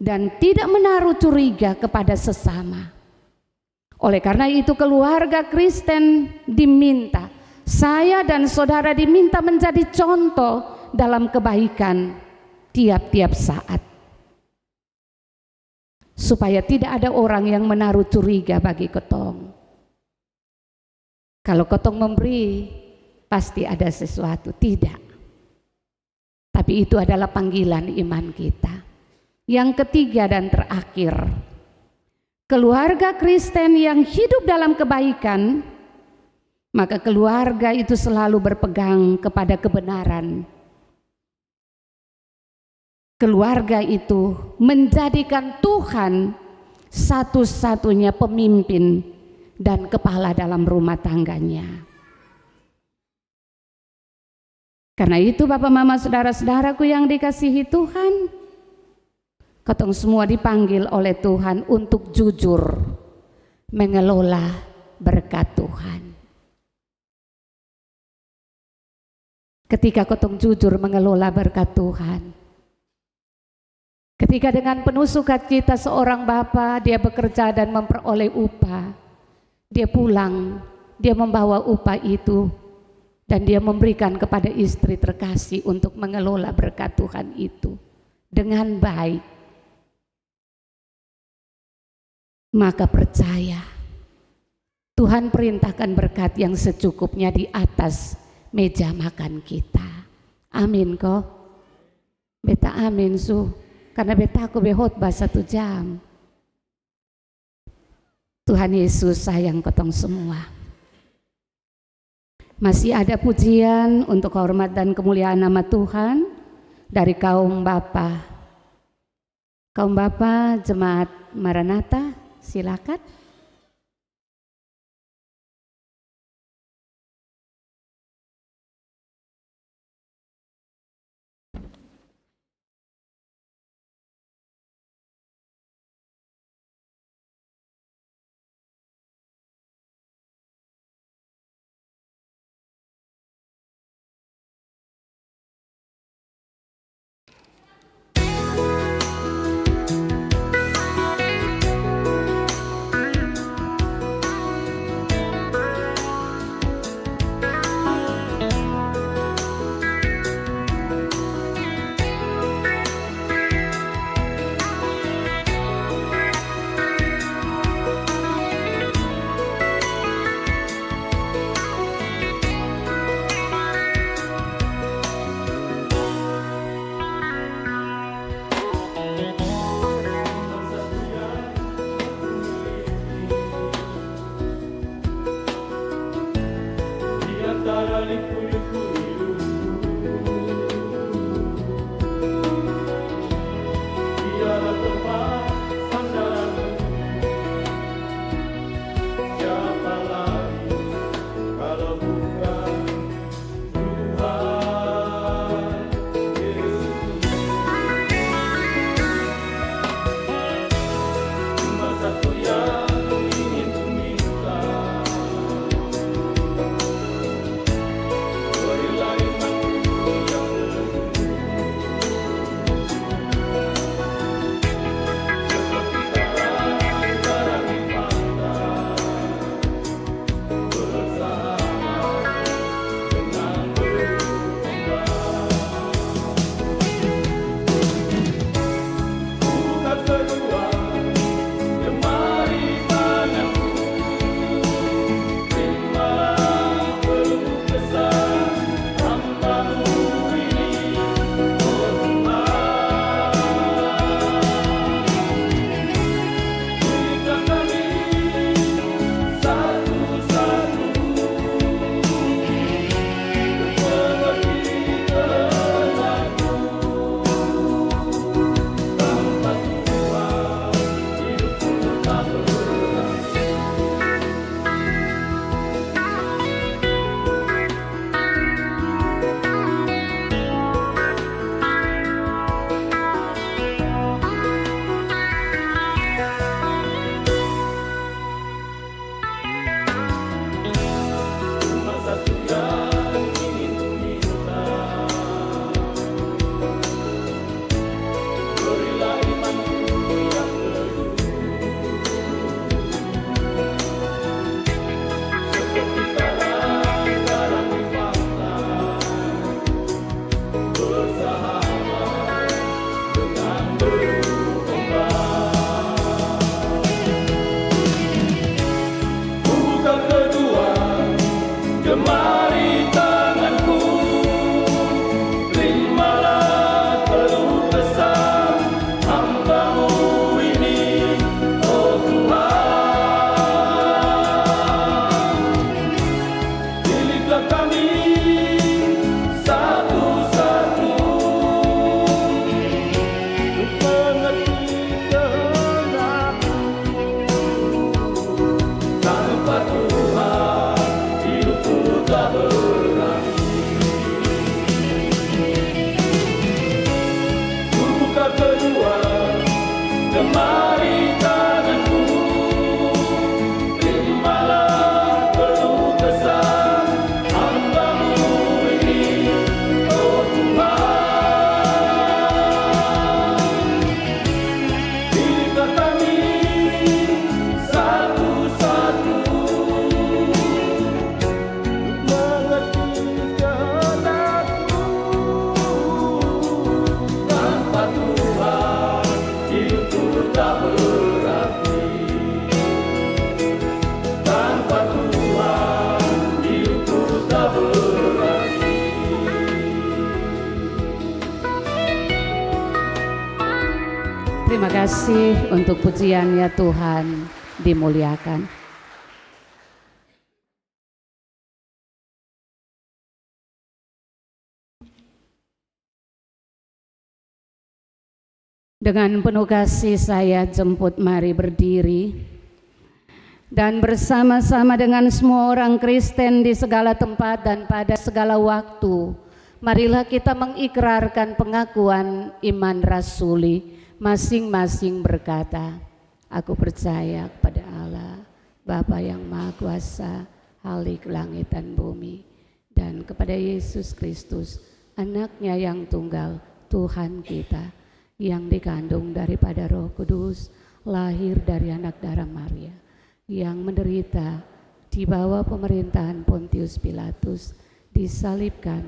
dan tidak menaruh curiga kepada sesama. Oleh karena itu keluarga Kristen diminta, saya dan saudara diminta menjadi contoh dalam kebaikan tiap-tiap saat. Supaya tidak ada orang yang menaruh curiga bagi ketong. Kalau ketong memberi, pasti ada sesuatu. Tidak. Tapi itu adalah panggilan iman kita. Yang ketiga dan terakhir, keluarga Kristen yang hidup dalam kebaikan, maka keluarga itu selalu berpegang kepada kebenaran. Keluarga itu menjadikan Tuhan satu-satunya pemimpin dan kepala dalam rumah tangganya. Karena itu Bapak Mama saudara-saudaraku yang dikasihi Tuhan, ketong semua dipanggil oleh Tuhan untuk jujur mengelola berkat Tuhan. Ketika ketong jujur mengelola berkat Tuhan, ketika dengan penuh sukacita seorang bapa dia bekerja dan memperoleh upah, dia pulang, dia membawa upah itu dan dia memberikan kepada istri terkasih untuk mengelola berkat Tuhan itu dengan baik. Maka percaya, Tuhan perintahkan berkat yang secukupnya di atas meja makan kita. Amin kok? Beta amin su. Karena beta aku behotbah 1 jam. Tuhan Yesus sayang ketong semua. Masih ada pujian untuk hormat dan kemuliaan nama Tuhan dari kaum Bapa. Kaum Bapa Jemaat Maranatha, silakan. Terima kasih untuk pujiannya Tuhan, dimuliakan. Dengan penuh kasih saya jemput mari berdiri dan bersama-sama dengan semua orang Kristen di segala tempat dan pada segala waktu, marilah kita mengikrarkan pengakuan iman rasuli. Masing-masing berkata, aku percaya kepada Allah, Bapa yang Maha Kuasa, Khalik langit dan bumi, dan kepada Yesus Kristus, anaknya yang tunggal, Tuhan kita, yang dikandung daripada Roh Kudus, lahir dari anak darah Maria, yang menderita di bawah pemerintahan Pontius Pilatus, disalibkan,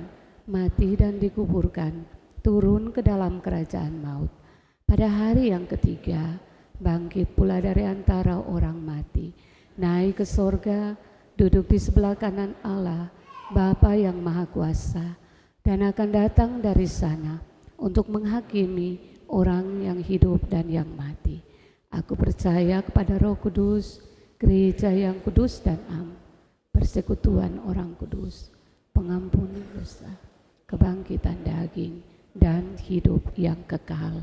mati dan dikuburkan, turun ke dalam kerajaan maut. Pada hari yang ketiga, bangkit pula dari antara orang mati, naik ke sorga, duduk di sebelah kanan Allah, Bapa yang Maha Kuasa, dan akan datang dari sana untuk menghakimi orang yang hidup dan yang mati. Aku percaya kepada Roh Kudus, gereja yang kudus dan am, persekutuan orang kudus, pengampunan dosa, kebangkitan daging, dan hidup yang kekal.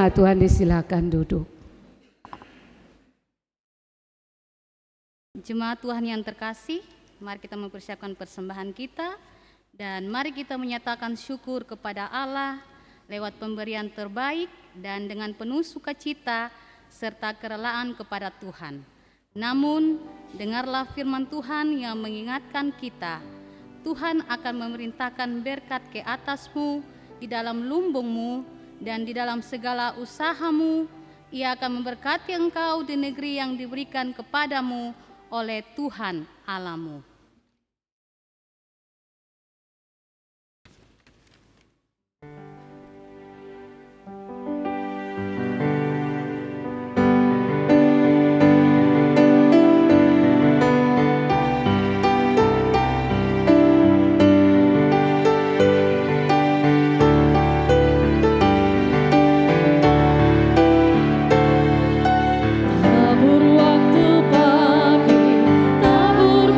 Tuhan disilakan duduk. Jemaat Tuhan yang terkasih, mari kita mempersiapkan persembahan kita dan mari kita menyatakan syukur kepada Allah lewat pemberian terbaik dan dengan penuh sukacita serta kerelaan kepada Tuhan. Namun, dengarlah firman Tuhan yang mengingatkan kita, Tuhan akan memerintahkan berkat ke atasmu di dalam lumbungmu dan di dalam segala usahamu. Ia akan memberkati engkau di negeri yang diberikan kepadamu oleh Tuhan Allahmu. Tabur waktu pagi, tabur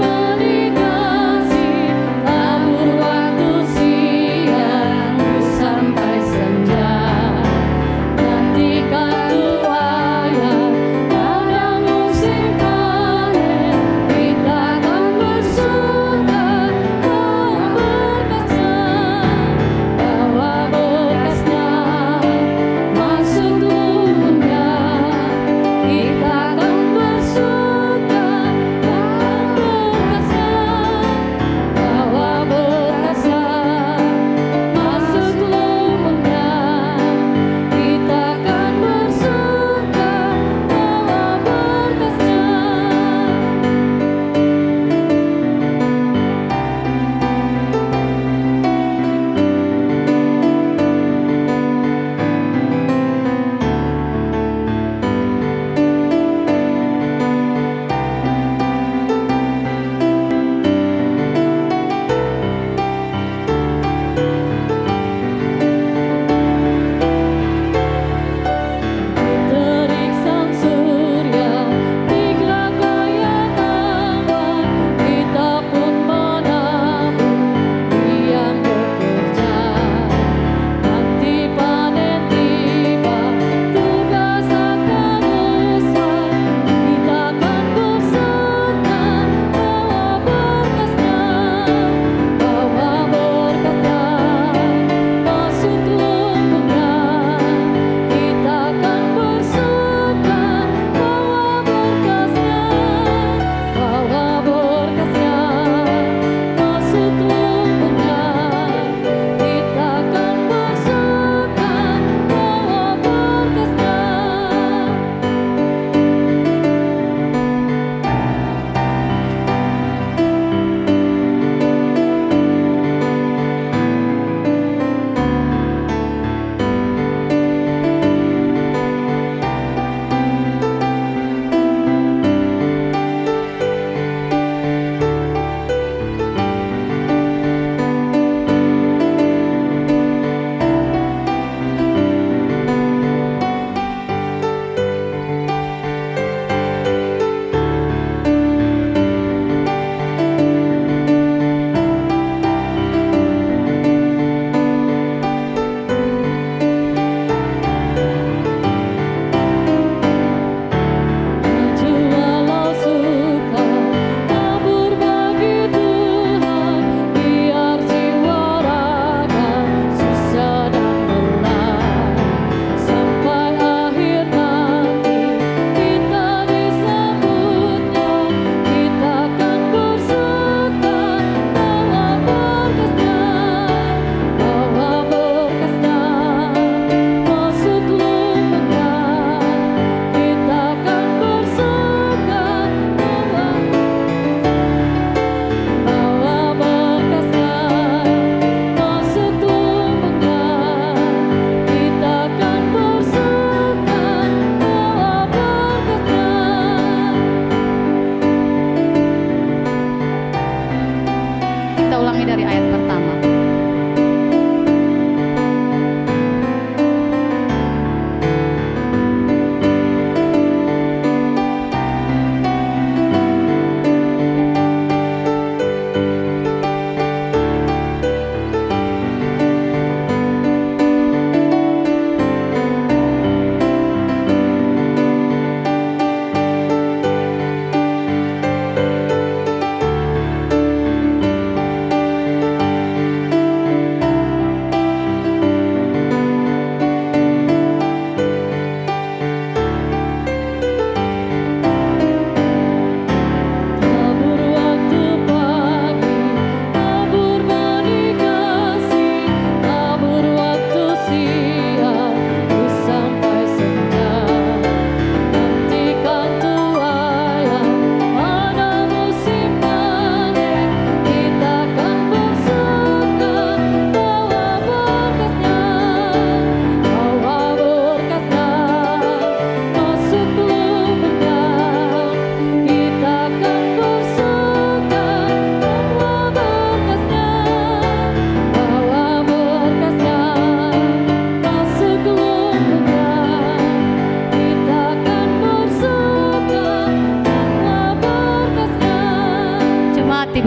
ulangi dari ayat pertama.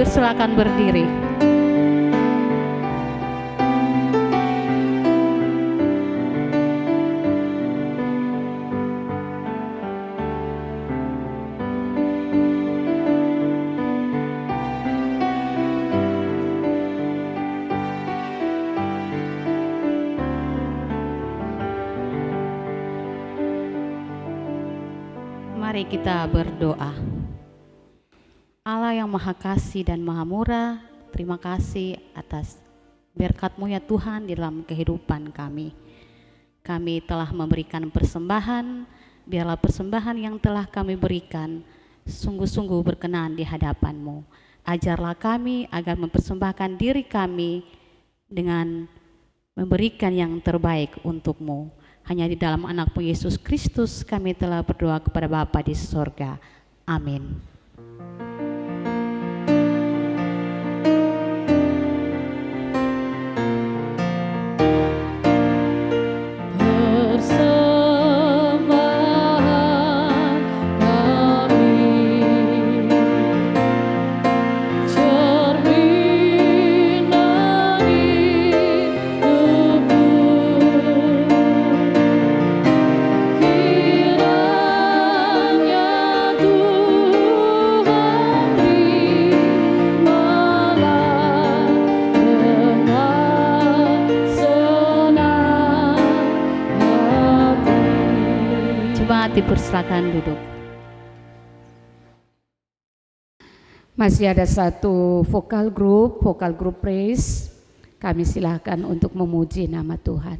Silakan berdiri. Mari kita berdoa. Allah yang Maha Kasih dan Maha Murah, terima kasih atas berkat-Mu ya Tuhan di dalam kehidupan kami. Kami telah memberikan persembahan, biarlah persembahan yang telah kami berikan sungguh-sungguh berkenan di hadapan-Mu. Ajarlah kami agar mempersembahkan diri kami dengan memberikan yang terbaik untuk-Mu. Hanya di dalam anak-Mu Yesus Kristus kami telah berdoa kepada Bapa di sorga. Amin. Dipersilakan duduk. Masih ada satu vokal group praise. Kami silakan untuk memuji nama Tuhan.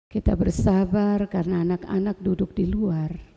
Kita bersabar karena anak-anak duduk di luar.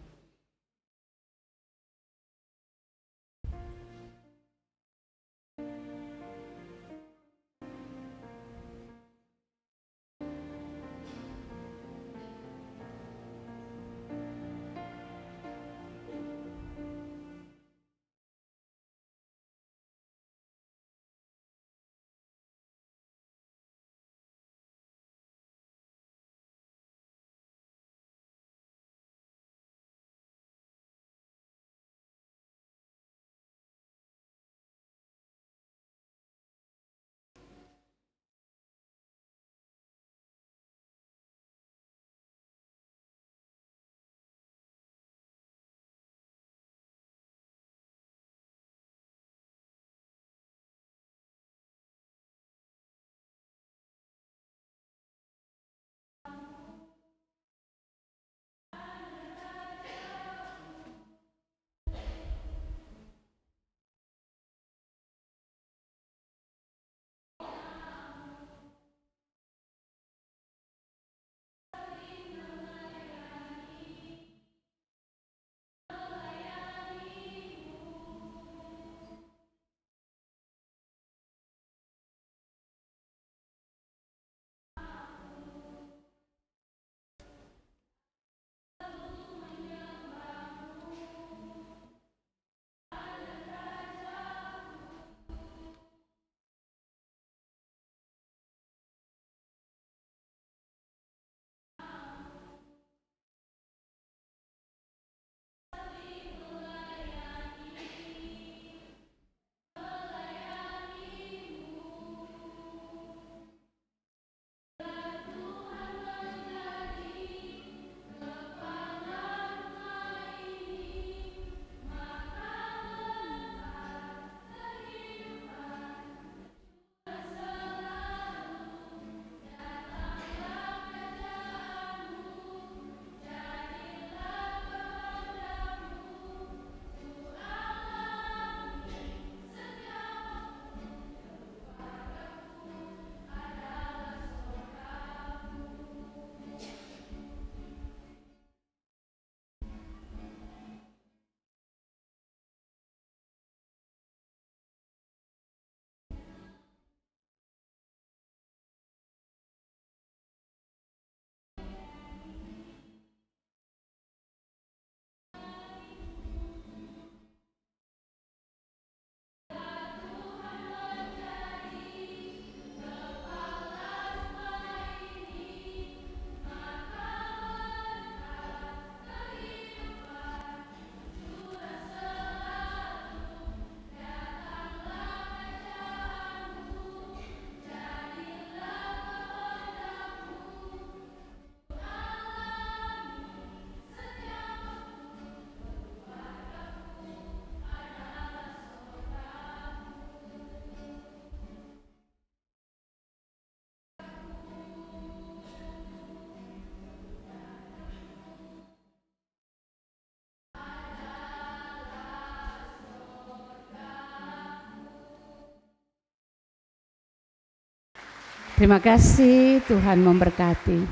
Terima kasih, Tuhan memberkati.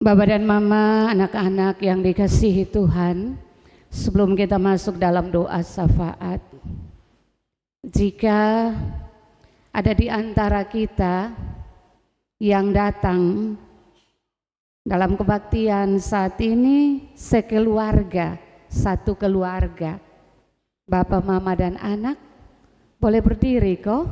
Bapak dan Mama, anak-anak yang dikasihi Tuhan, sebelum kita masuk dalam doa syafaat, jika ada di antara kita yang datang dalam kebaktian saat ini sekeluarga, satu keluarga, Bapak, Mama, dan anak, boleh berdiri kok.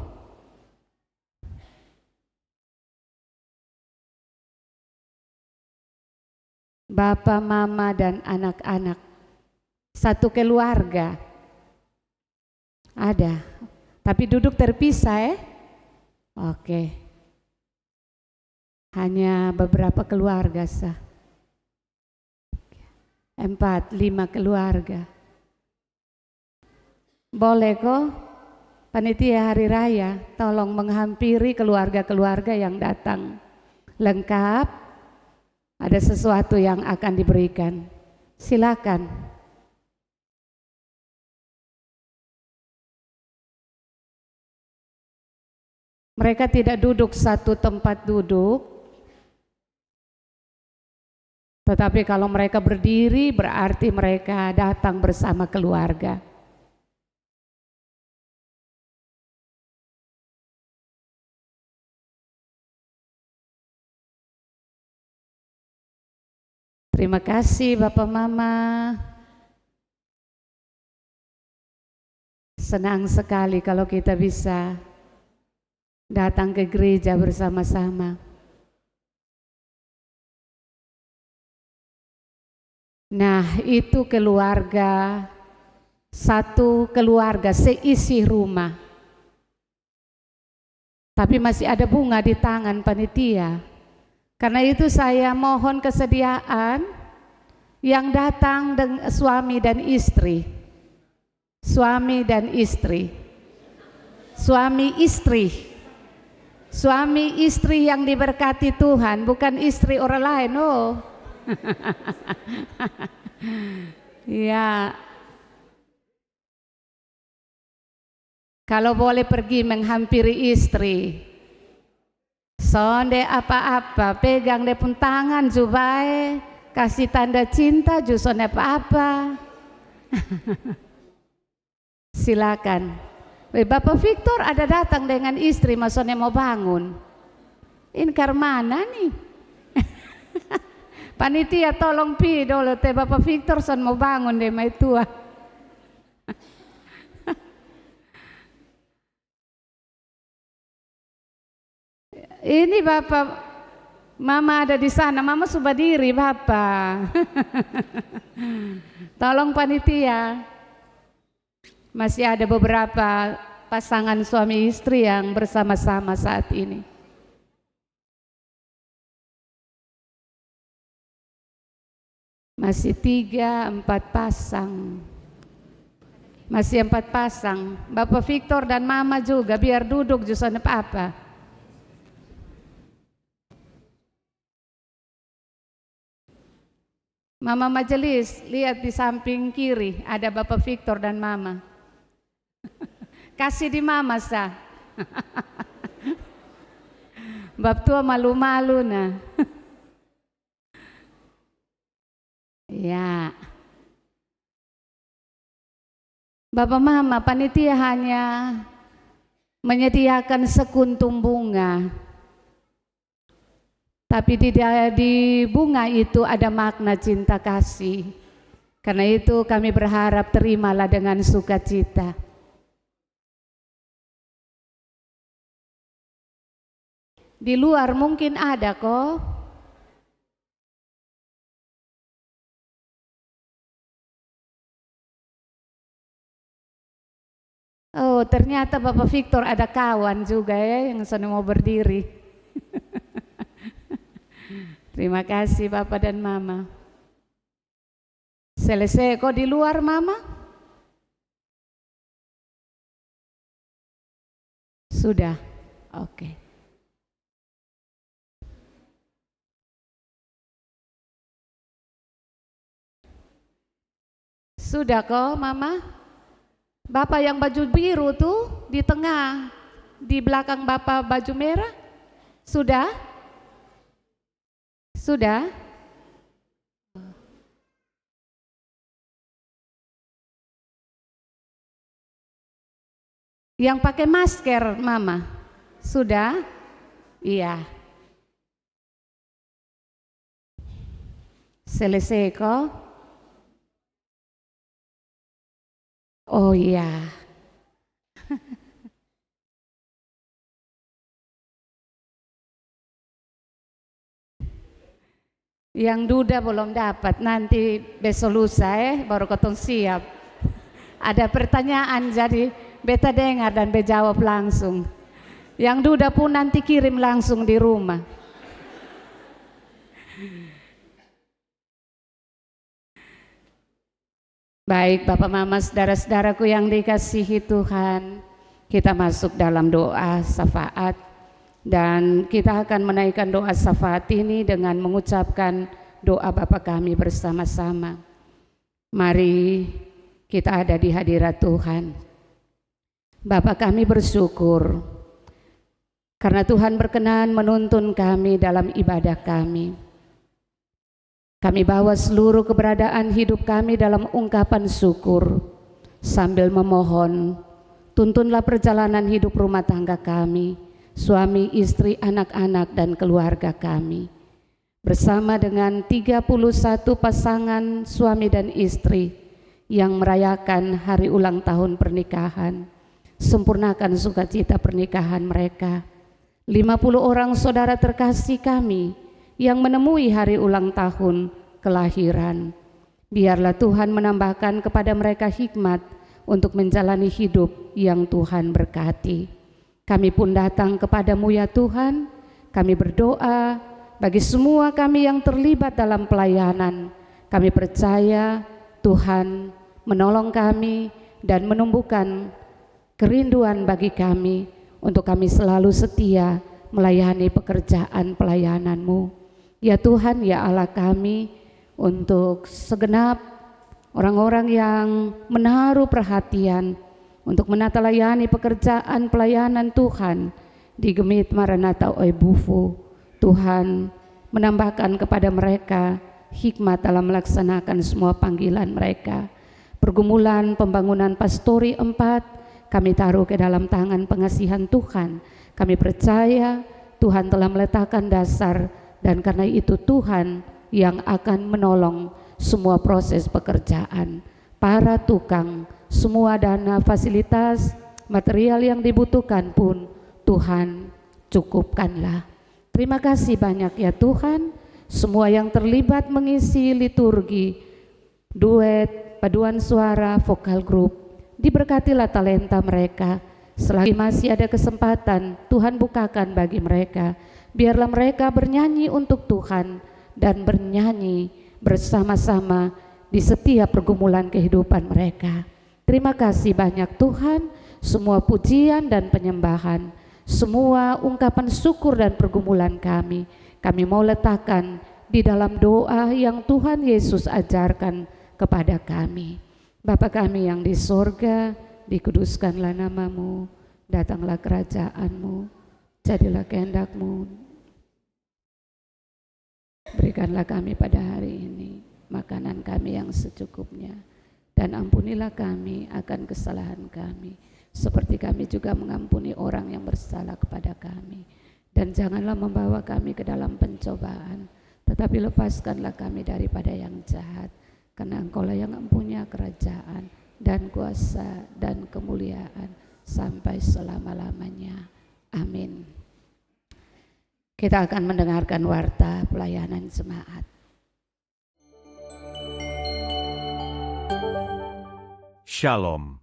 Bapak, Mama, dan anak-anak, satu keluarga. Ada, tapi duduk terpisah ya. Oke. Hanya beberapa keluarga sah. 4, 5 keluarga. Boleh kok, panitia hari raya, tolong menghampiri keluarga-keluarga yang datang. Lengkap, ada sesuatu yang akan diberikan. Silakan. Mereka tidak duduk satu tempat duduk, tetapi kalau mereka berdiri berarti mereka datang bersama keluarga. Terima kasih Bapak Mama. Senang sekali kalau kita bisa datang ke gereja bersama-sama. Nah, itu keluarga, satu keluarga seisi rumah. Tapi masih ada bunga di tangan panitia. Karena itu saya mohon kesediaan yang datang dengan suami dan istri. Suami dan istri. Suami istri. Suami istri yang diberkati Tuhan, bukan istri orang lain. Oh. Ya. Kalau boleh pergi menghampiri istri. Sonde apa-apa, pegang dia pun tangan jubai, kasih tanda cinta juson apa-apa. Silakan. Bapak Victor ada datang dengan istri, maksudnya mau bangun. Inkar mana nih? Panitia tolong pi dulu teh Bapak Victor son mau bangun deh mai tua. Ini Bapak, Mama ada di sana, Mama sudah diri Bapak. Tolong panitia. Masih ada beberapa pasangan suami istri yang bersama-sama saat ini. Masih 3, 4 pasang. Masih 4 pasang. Bapak Victor dan Mama juga biar duduk justru apa-apa. Mama majelis, lihat di samping kiri ada Bapak Victor dan Mama. Kasih di Mama sah. Bab tua malu-malu nah. Ya. Bapak Mama, panitia hanya menyediakan sekuntum bunga. Tapi di bunga itu ada makna cinta kasih. Karena itu kami berharap terimalah dengan sukacita. Di luar mungkin ada kok. Oh, ternyata Bapak Victor ada kawan juga ya yang sana mau berdiri. Terima kasih Bapak dan Mama. Selesai kok di luar Mama? Sudah, oke. Sudah kok Mama? Bapak yang baju biru tuh di tengah, di belakang Bapak baju merah. Sudah? Sudah? Yang pakai masker, Mama. Sudah? Iya. Selesai kok? Oh iya. Yang duda belum dapat, nanti besok lusa baru ketemu siap. Ada pertanyaan jadi beta dengar dan bejawab langsung. Yang duda pun nanti kirim langsung di rumah. Baik Bapak Mama, saudara-saudaraku yang dikasihi Tuhan, kita masuk dalam doa syafaat. Dan kita akan menaikkan doa syafaat ini dengan mengucapkan doa Bapa kami bersama-sama. Mari kita ada di hadirat Tuhan. Bapa kami bersyukur karena Tuhan berkenan menuntun kami dalam ibadah kami. Kami bawa seluruh keberadaan hidup kami dalam ungkapan syukur sambil memohon, tuntunlah perjalanan hidup rumah tangga kami, suami, istri, anak-anak, dan keluarga kami. Bersama dengan 31 pasangan suami dan istri yang merayakan hari ulang tahun pernikahan, sempurnakan sukacita pernikahan mereka. 50 orang saudara terkasih kami yang menemui hari ulang tahun kelahiran. Biarlah Tuhan menambahkan kepada mereka hikmat untuk menjalani hidup yang Tuhan berkati. Kami pun datang kepadamu ya Tuhan, kami berdoa bagi semua kami yang terlibat dalam pelayanan. Kami percaya Tuhan menolong kami dan menumbuhkan kerinduan bagi kami untuk kami selalu setia melayani pekerjaan pelayanan-Mu. Ya Tuhan, ya Allah kami, untuk segenap orang-orang yang menaruh perhatian untuk menata layani pekerjaan pelayanan Tuhan di Gemit Maranatha Oebufu. Tuhan menambahkan kepada mereka hikmat dalam melaksanakan semua panggilan mereka. Pergumulan pembangunan Pastori 4 kami taruh ke dalam tangan pengasihan Tuhan. Kami percaya Tuhan telah meletakkan dasar, dan karena itu Tuhan yang akan menolong semua proses pekerjaan. Para tukang, semua dana, fasilitas, material yang dibutuhkan pun Tuhan cukupkanlah. Terima kasih banyak ya Tuhan. Semua yang terlibat mengisi liturgi, duet, paduan suara, vokal grup, diberkatilah talenta mereka. Selagi masih ada kesempatan, Tuhan bukakan bagi mereka. Biarlah mereka bernyanyi untuk Tuhan dan bernyanyi bersama-sama di setiap pergumulan kehidupan mereka. Terima kasih banyak Tuhan. Semua pujian dan penyembahan, semua ungkapan syukur dan pergumulan kami mau letakkan di dalam doa yang Tuhan Yesus ajarkan kepada kami. Bapa kami yang di sorga, dikuduskanlah nama-Mu, datanglah kerajaan-Mu, jadilah kehendak-Mu. Berikanlah kami pada hari ini makanan kami yang secukupnya, dan ampunilah kami akan kesalahan kami, seperti kami juga mengampuni orang yang bersalah kepada kami. Dan janganlah membawa kami ke dalam pencobaan, tetapi lepaskanlah kami daripada yang jahat, karena Engkau-lah yang mempunyai kerajaan dan kuasa dan kemuliaan sampai selama-lamanya. Amin. Kita akan mendengarkan warta pelayanan jemaat. Shalom.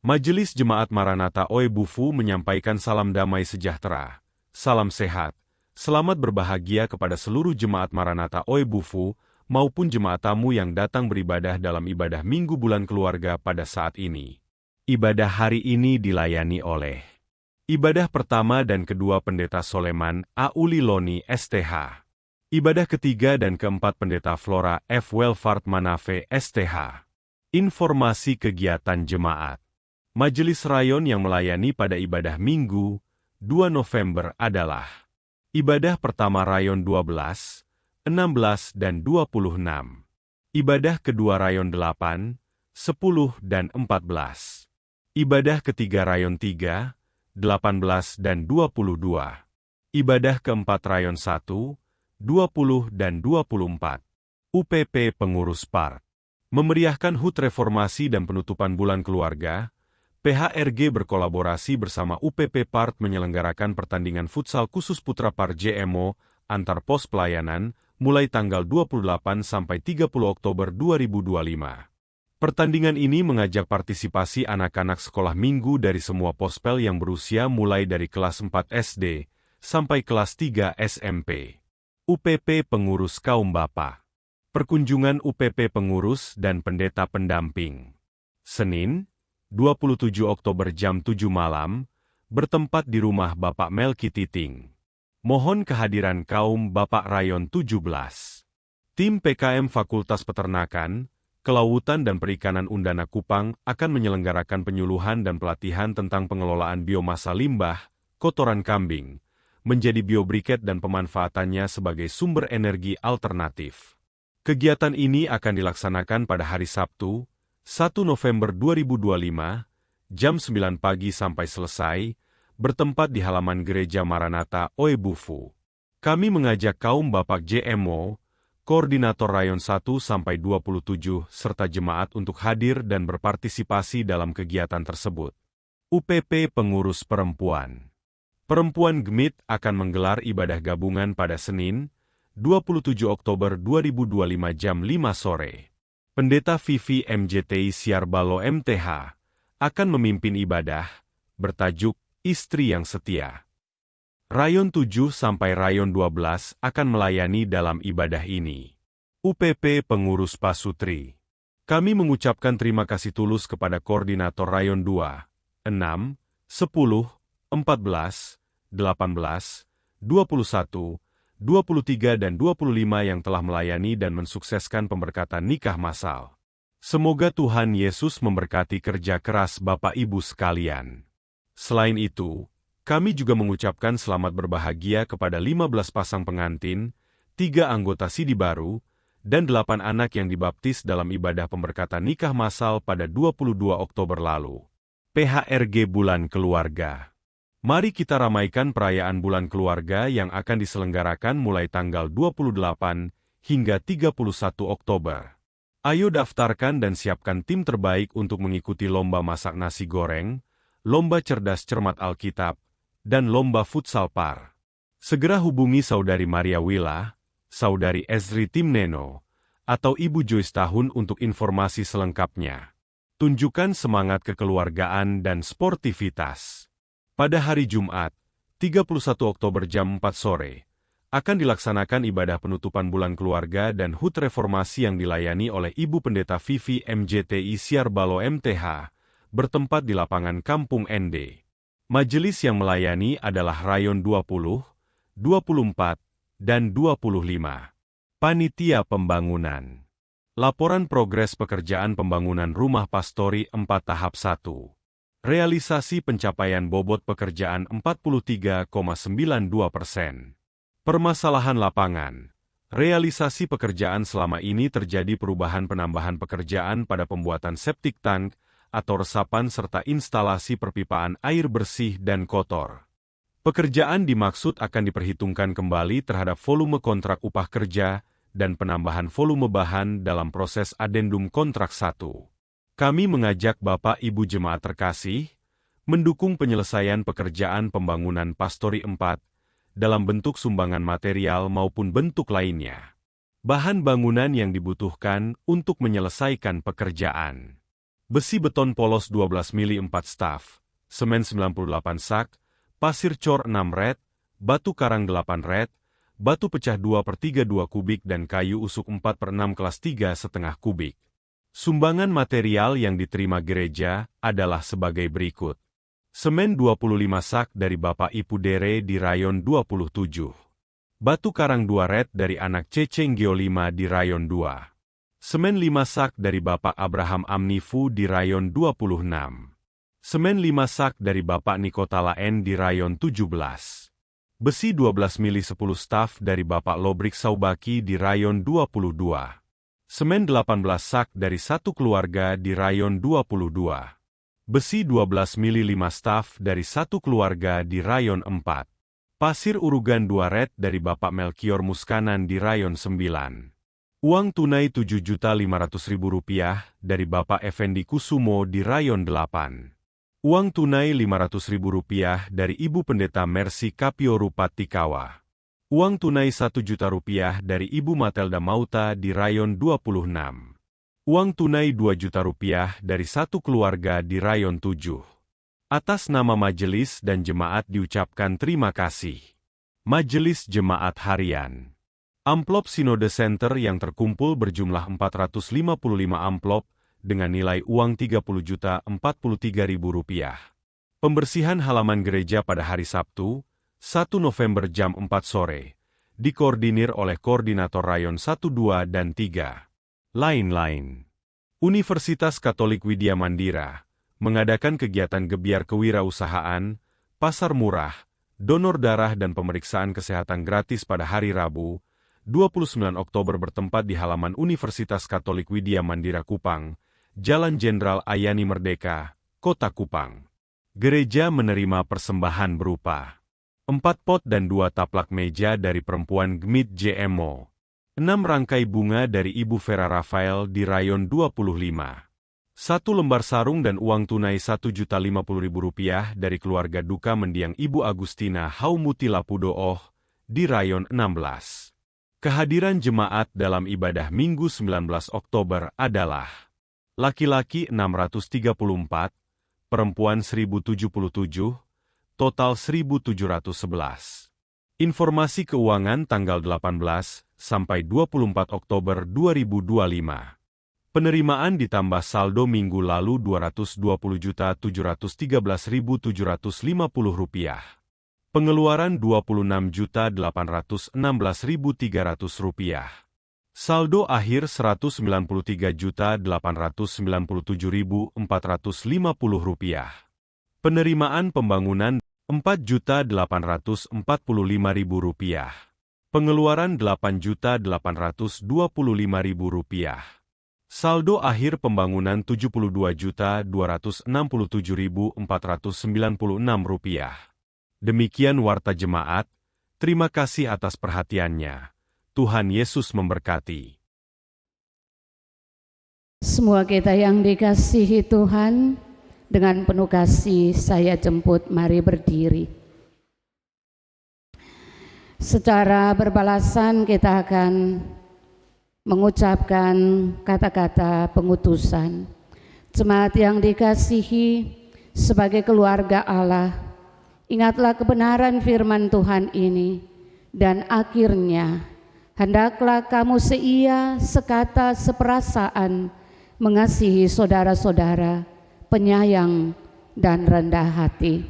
Majelis Jemaat Maranatha Oebufu menyampaikan salam damai sejahtera, salam sehat, selamat berbahagia kepada seluruh Jemaat Maranatha Oebufu maupun jemaat tamu yang datang beribadah dalam ibadah Minggu Bulan Keluarga pada saat ini. Ibadah hari ini dilayani oleh ibadah pertama dan kedua Pendeta Soleman A. Uliloni STH. Ibadah ketiga dan keempat Pendeta Flora F. Welfart Manafe STH. Informasi kegiatan jemaat. Majelis Rayon yang melayani pada ibadah Minggu 2 November adalah ibadah pertama Rayon 12, 16 dan 26. Ibadah kedua Rayon 8, 10 dan 14. Ibadah ketiga Rayon 3, 18 dan 22. Ibadah keempat Rayon 1, 20 dan 24. UPP Pengurus PART. Memeriahkan HUT Reformasi dan penutupan Bulan Keluarga, PHRG berkolaborasi bersama UPP PART menyelenggarakan pertandingan futsal khusus Putra PART JMO antar pos pelayanan mulai tanggal 28 sampai 30 Oktober 2025. Pertandingan ini mengajak partisipasi anak-anak sekolah minggu dari semua pospel yang berusia mulai dari kelas 4 SD sampai kelas 3 SMP. UPP Pengurus Kaum Bapa. Perkunjungan UPP Pengurus dan Pendeta Pendamping. Senin, 27 Oktober jam 7 malam, bertempat di rumah Bapak Melki Titing. Mohon kehadiran kaum Bapak Rayon 17. Tim PKM Fakultas Peternakan, Kelautan dan Perikanan Undana Kupang akan menyelenggarakan penyuluhan dan pelatihan tentang pengelolaan biomasa limbah, kotoran kambing, menjadi biobriket dan pemanfaatannya sebagai sumber energi alternatif. Kegiatan ini akan dilaksanakan pada hari Sabtu, 1 November 2025, jam 9 pagi sampai selesai, bertempat di halaman Gereja Maranatha Oebufu. Kami mengajak kaum Bapak JMO, Koordinator Rayon 1 sampai 27 serta jemaat untuk hadir dan berpartisipasi dalam kegiatan tersebut. UPP Pengurus Perempuan. Perempuan Gemit akan menggelar ibadah gabungan pada Senin, 27 Oktober 2025 jam 5 sore. Pendeta Vivi MJTI Siarbalo MTH akan memimpin ibadah bertajuk Istri yang Setia. Rayon 7 sampai Rayon 12 akan melayani dalam ibadah ini. UPP Pengurus Pasutri. Kami mengucapkan terima kasih tulus kepada Koordinator Rayon 2, 6, 10, 14, 18, 21, 23 dan 25 yang telah melayani dan mensukseskan pemberkatan nikah massal. Semoga Tuhan Yesus memberkati kerja keras Bapak Ibu sekalian. Selain itu, kami juga mengucapkan selamat berbahagia kepada 15 pasang pengantin, 3 anggota Sidi Baru, dan 8 anak yang dibaptis dalam ibadah pemberkatan nikah massal pada 22 Oktober lalu. PHRG Bulan Keluarga. Mari kita ramaikan perayaan Bulan Keluarga yang akan diselenggarakan mulai tanggal 28 hingga 31 Oktober. Ayo daftarkan dan siapkan tim terbaik untuk mengikuti lomba masak nasi goreng, lomba cerdas cermat Alkitab, dan lomba futsal par. Segera hubungi Saudari Maria Wila, Saudari Ezri Timneno, atau Ibu Joyce Tahun untuk informasi selengkapnya. Tunjukkan semangat kekeluargaan dan sportivitas. Pada hari Jumat, 31 Oktober jam 4 sore, akan dilaksanakan ibadah penutupan Bulan Keluarga dan HUT Reformasi yang dilayani oleh Ibu Pendeta Vivi MJTI Siarbalo MTH, bertempat di lapangan Kampung ND. Majelis yang melayani adalah Rayon 20, 24, dan 25. Panitia Pembangunan. Laporan progres pekerjaan pembangunan rumah pastori 4 tahap 1. Realisasi pencapaian bobot pekerjaan 43,92%. Permasalahan lapangan. Realisasi pekerjaan selama ini terjadi perubahan penambahan pekerjaan pada pembuatan septic tank atau resapan serta instalasi perpipaan air bersih dan kotor. Pekerjaan dimaksud akan diperhitungkan kembali terhadap volume kontrak upah kerja dan penambahan volume bahan dalam proses adendum kontrak 1. Kami mengajak Bapak Ibu Jemaat terkasih, mendukung penyelesaian pekerjaan pembangunan Pastori 4, dalam bentuk sumbangan material maupun bentuk lainnya. Bahan bangunan yang dibutuhkan untuk menyelesaikan pekerjaan. Besi beton polos 12 mili 4 staf, semen 98 sak, pasir cor 6 red, batu karang 8 red, batu pecah 2/32 kubik dan kayu usuk 4/6 kelas 3,5 kubik. Sumbangan material yang diterima gereja adalah sebagai berikut. Semen 25 sak dari Bapak Ipu Dere di Rayon 27. Batu karang 2 red dari anak Ceceng Geo 5 di Rayon 2. Semen 5 sak dari Bapak Abraham Amnifu di Rayon 26. Semen 5 sak dari Bapak Nikotala N di rayon 17. Besi 12 mili 10 staf dari Bapak Lobrik Saubaki di rayon 22. Semen 18 sak dari satu keluarga di rayon 22. Besi 12 mili 5 staf dari satu keluarga di rayon 4. Pasir urugan 2 red dari Bapak Melkior Muskanan di rayon 9. Uang tunai Rp7.500.000 dari Bapak Effendi Kusumo di rayon 8. Uang tunai Rp500.000 dari Ibu Pendeta Mercy Kapioru Patikawa. Uang tunai Rp1.000.000 dari Ibu Matelda Mauta di rayon 26. Uang tunai Rp2.000.000 dari satu keluarga di rayon 7. Atas nama majelis dan jemaat diucapkan terima kasih. Majelis Jemaat Harian. Amplop Sinode Center yang terkumpul berjumlah 455 amplop dengan nilai uang Rp30.043.000. Pembersihan halaman gereja pada hari Sabtu, 1 November jam 4 sore, dikoordinir oleh Koordinator Rayon 1, 2, dan 3. Lain-lain. Universitas Katolik Widya Mandira mengadakan kegiatan gebiar kewirausahaan, pasar murah, donor darah dan pemeriksaan kesehatan gratis pada hari Rabu, 29 Oktober bertempat di halaman Universitas Katolik Widya Mandira Kupang, Jalan Jenderal Ayani Merdeka, Kota Kupang. Gereja menerima persembahan berupa 4 pot dan 2 taplak meja dari perempuan Gmit JMO, 6 rangkai bunga dari Ibu Vera Rafael di rayon 25, 1 lembar sarung dan uang tunai Rp1.050.000 dari keluarga duka mendiang Ibu Agustina Haumuti Lapudooh di rayon 16. Kehadiran jemaat dalam ibadah Minggu 19 Oktober adalah laki-laki 634, perempuan 1077, total 1711. Informasi keuangan tanggal 18 sampai 24 Oktober 2025. Penerimaan ditambah saldo minggu lalu Rp220.713.750. Pengeluaran Rp26.816.300. Saldo akhir Rp193.897.450. Penerimaan pembangunan Rp4.845.000. Pengeluaran Rp8.825.000. Saldo akhir pembangunan Rp72.267.496. Demikian warta jemaat, terima kasih atas perhatiannya. Tuhan Yesus memberkati. Semua kita yang dikasihi Tuhan, dengan penuh kasih saya jemput, mari berdiri. Secara berbalasan kita akan mengucapkan kata-kata pengutusan. Jemaat yang dikasihi, sebagai keluarga Allah, ingatlah kebenaran firman Tuhan ini, dan akhirnya hendaklah kamu seia, sekata, seperasaan mengasihi saudara-saudara, penyayang dan rendah hati.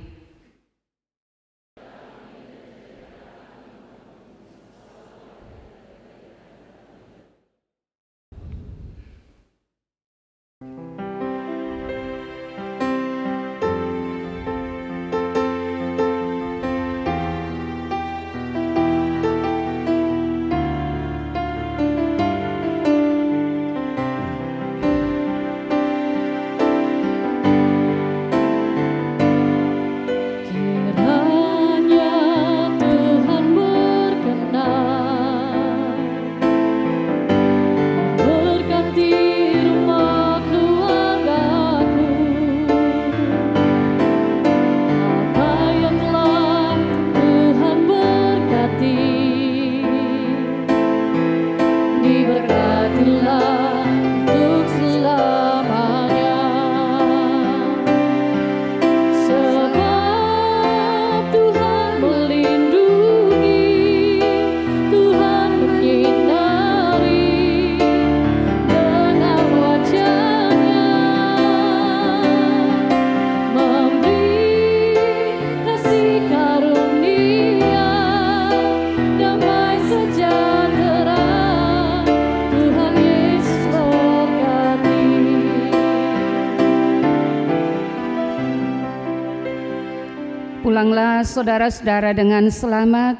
Pulanglah saudara-saudara dengan selamat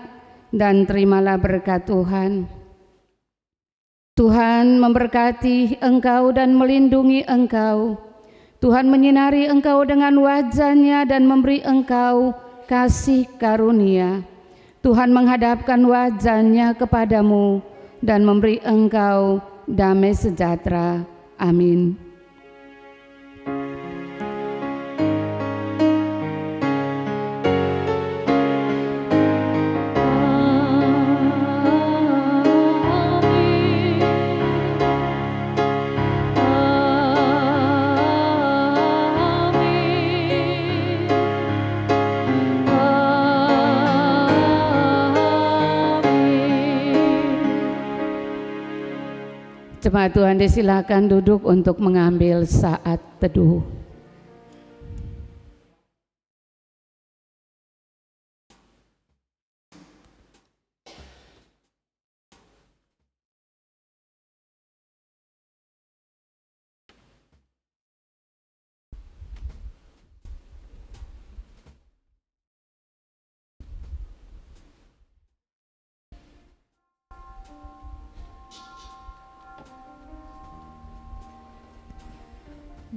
dan terimalah berkat Tuhan. Tuhan memberkati engkau dan melindungi engkau. Tuhan menyinari engkau dengan wajah-Nya dan memberi engkau kasih karunia. Tuhan menghadapkan wajah-Nya kepadamu dan memberi engkau damai sejahtera. Amin. Jemaat Tuhan disilakan duduk untuk mengambil saat teduh.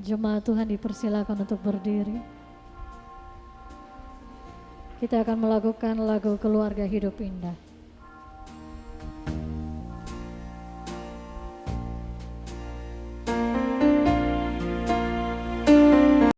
Jemaat Tuhan dipersilakan untuk berdiri. Kita akan melakukan lagu Keluarga Hidup Indah.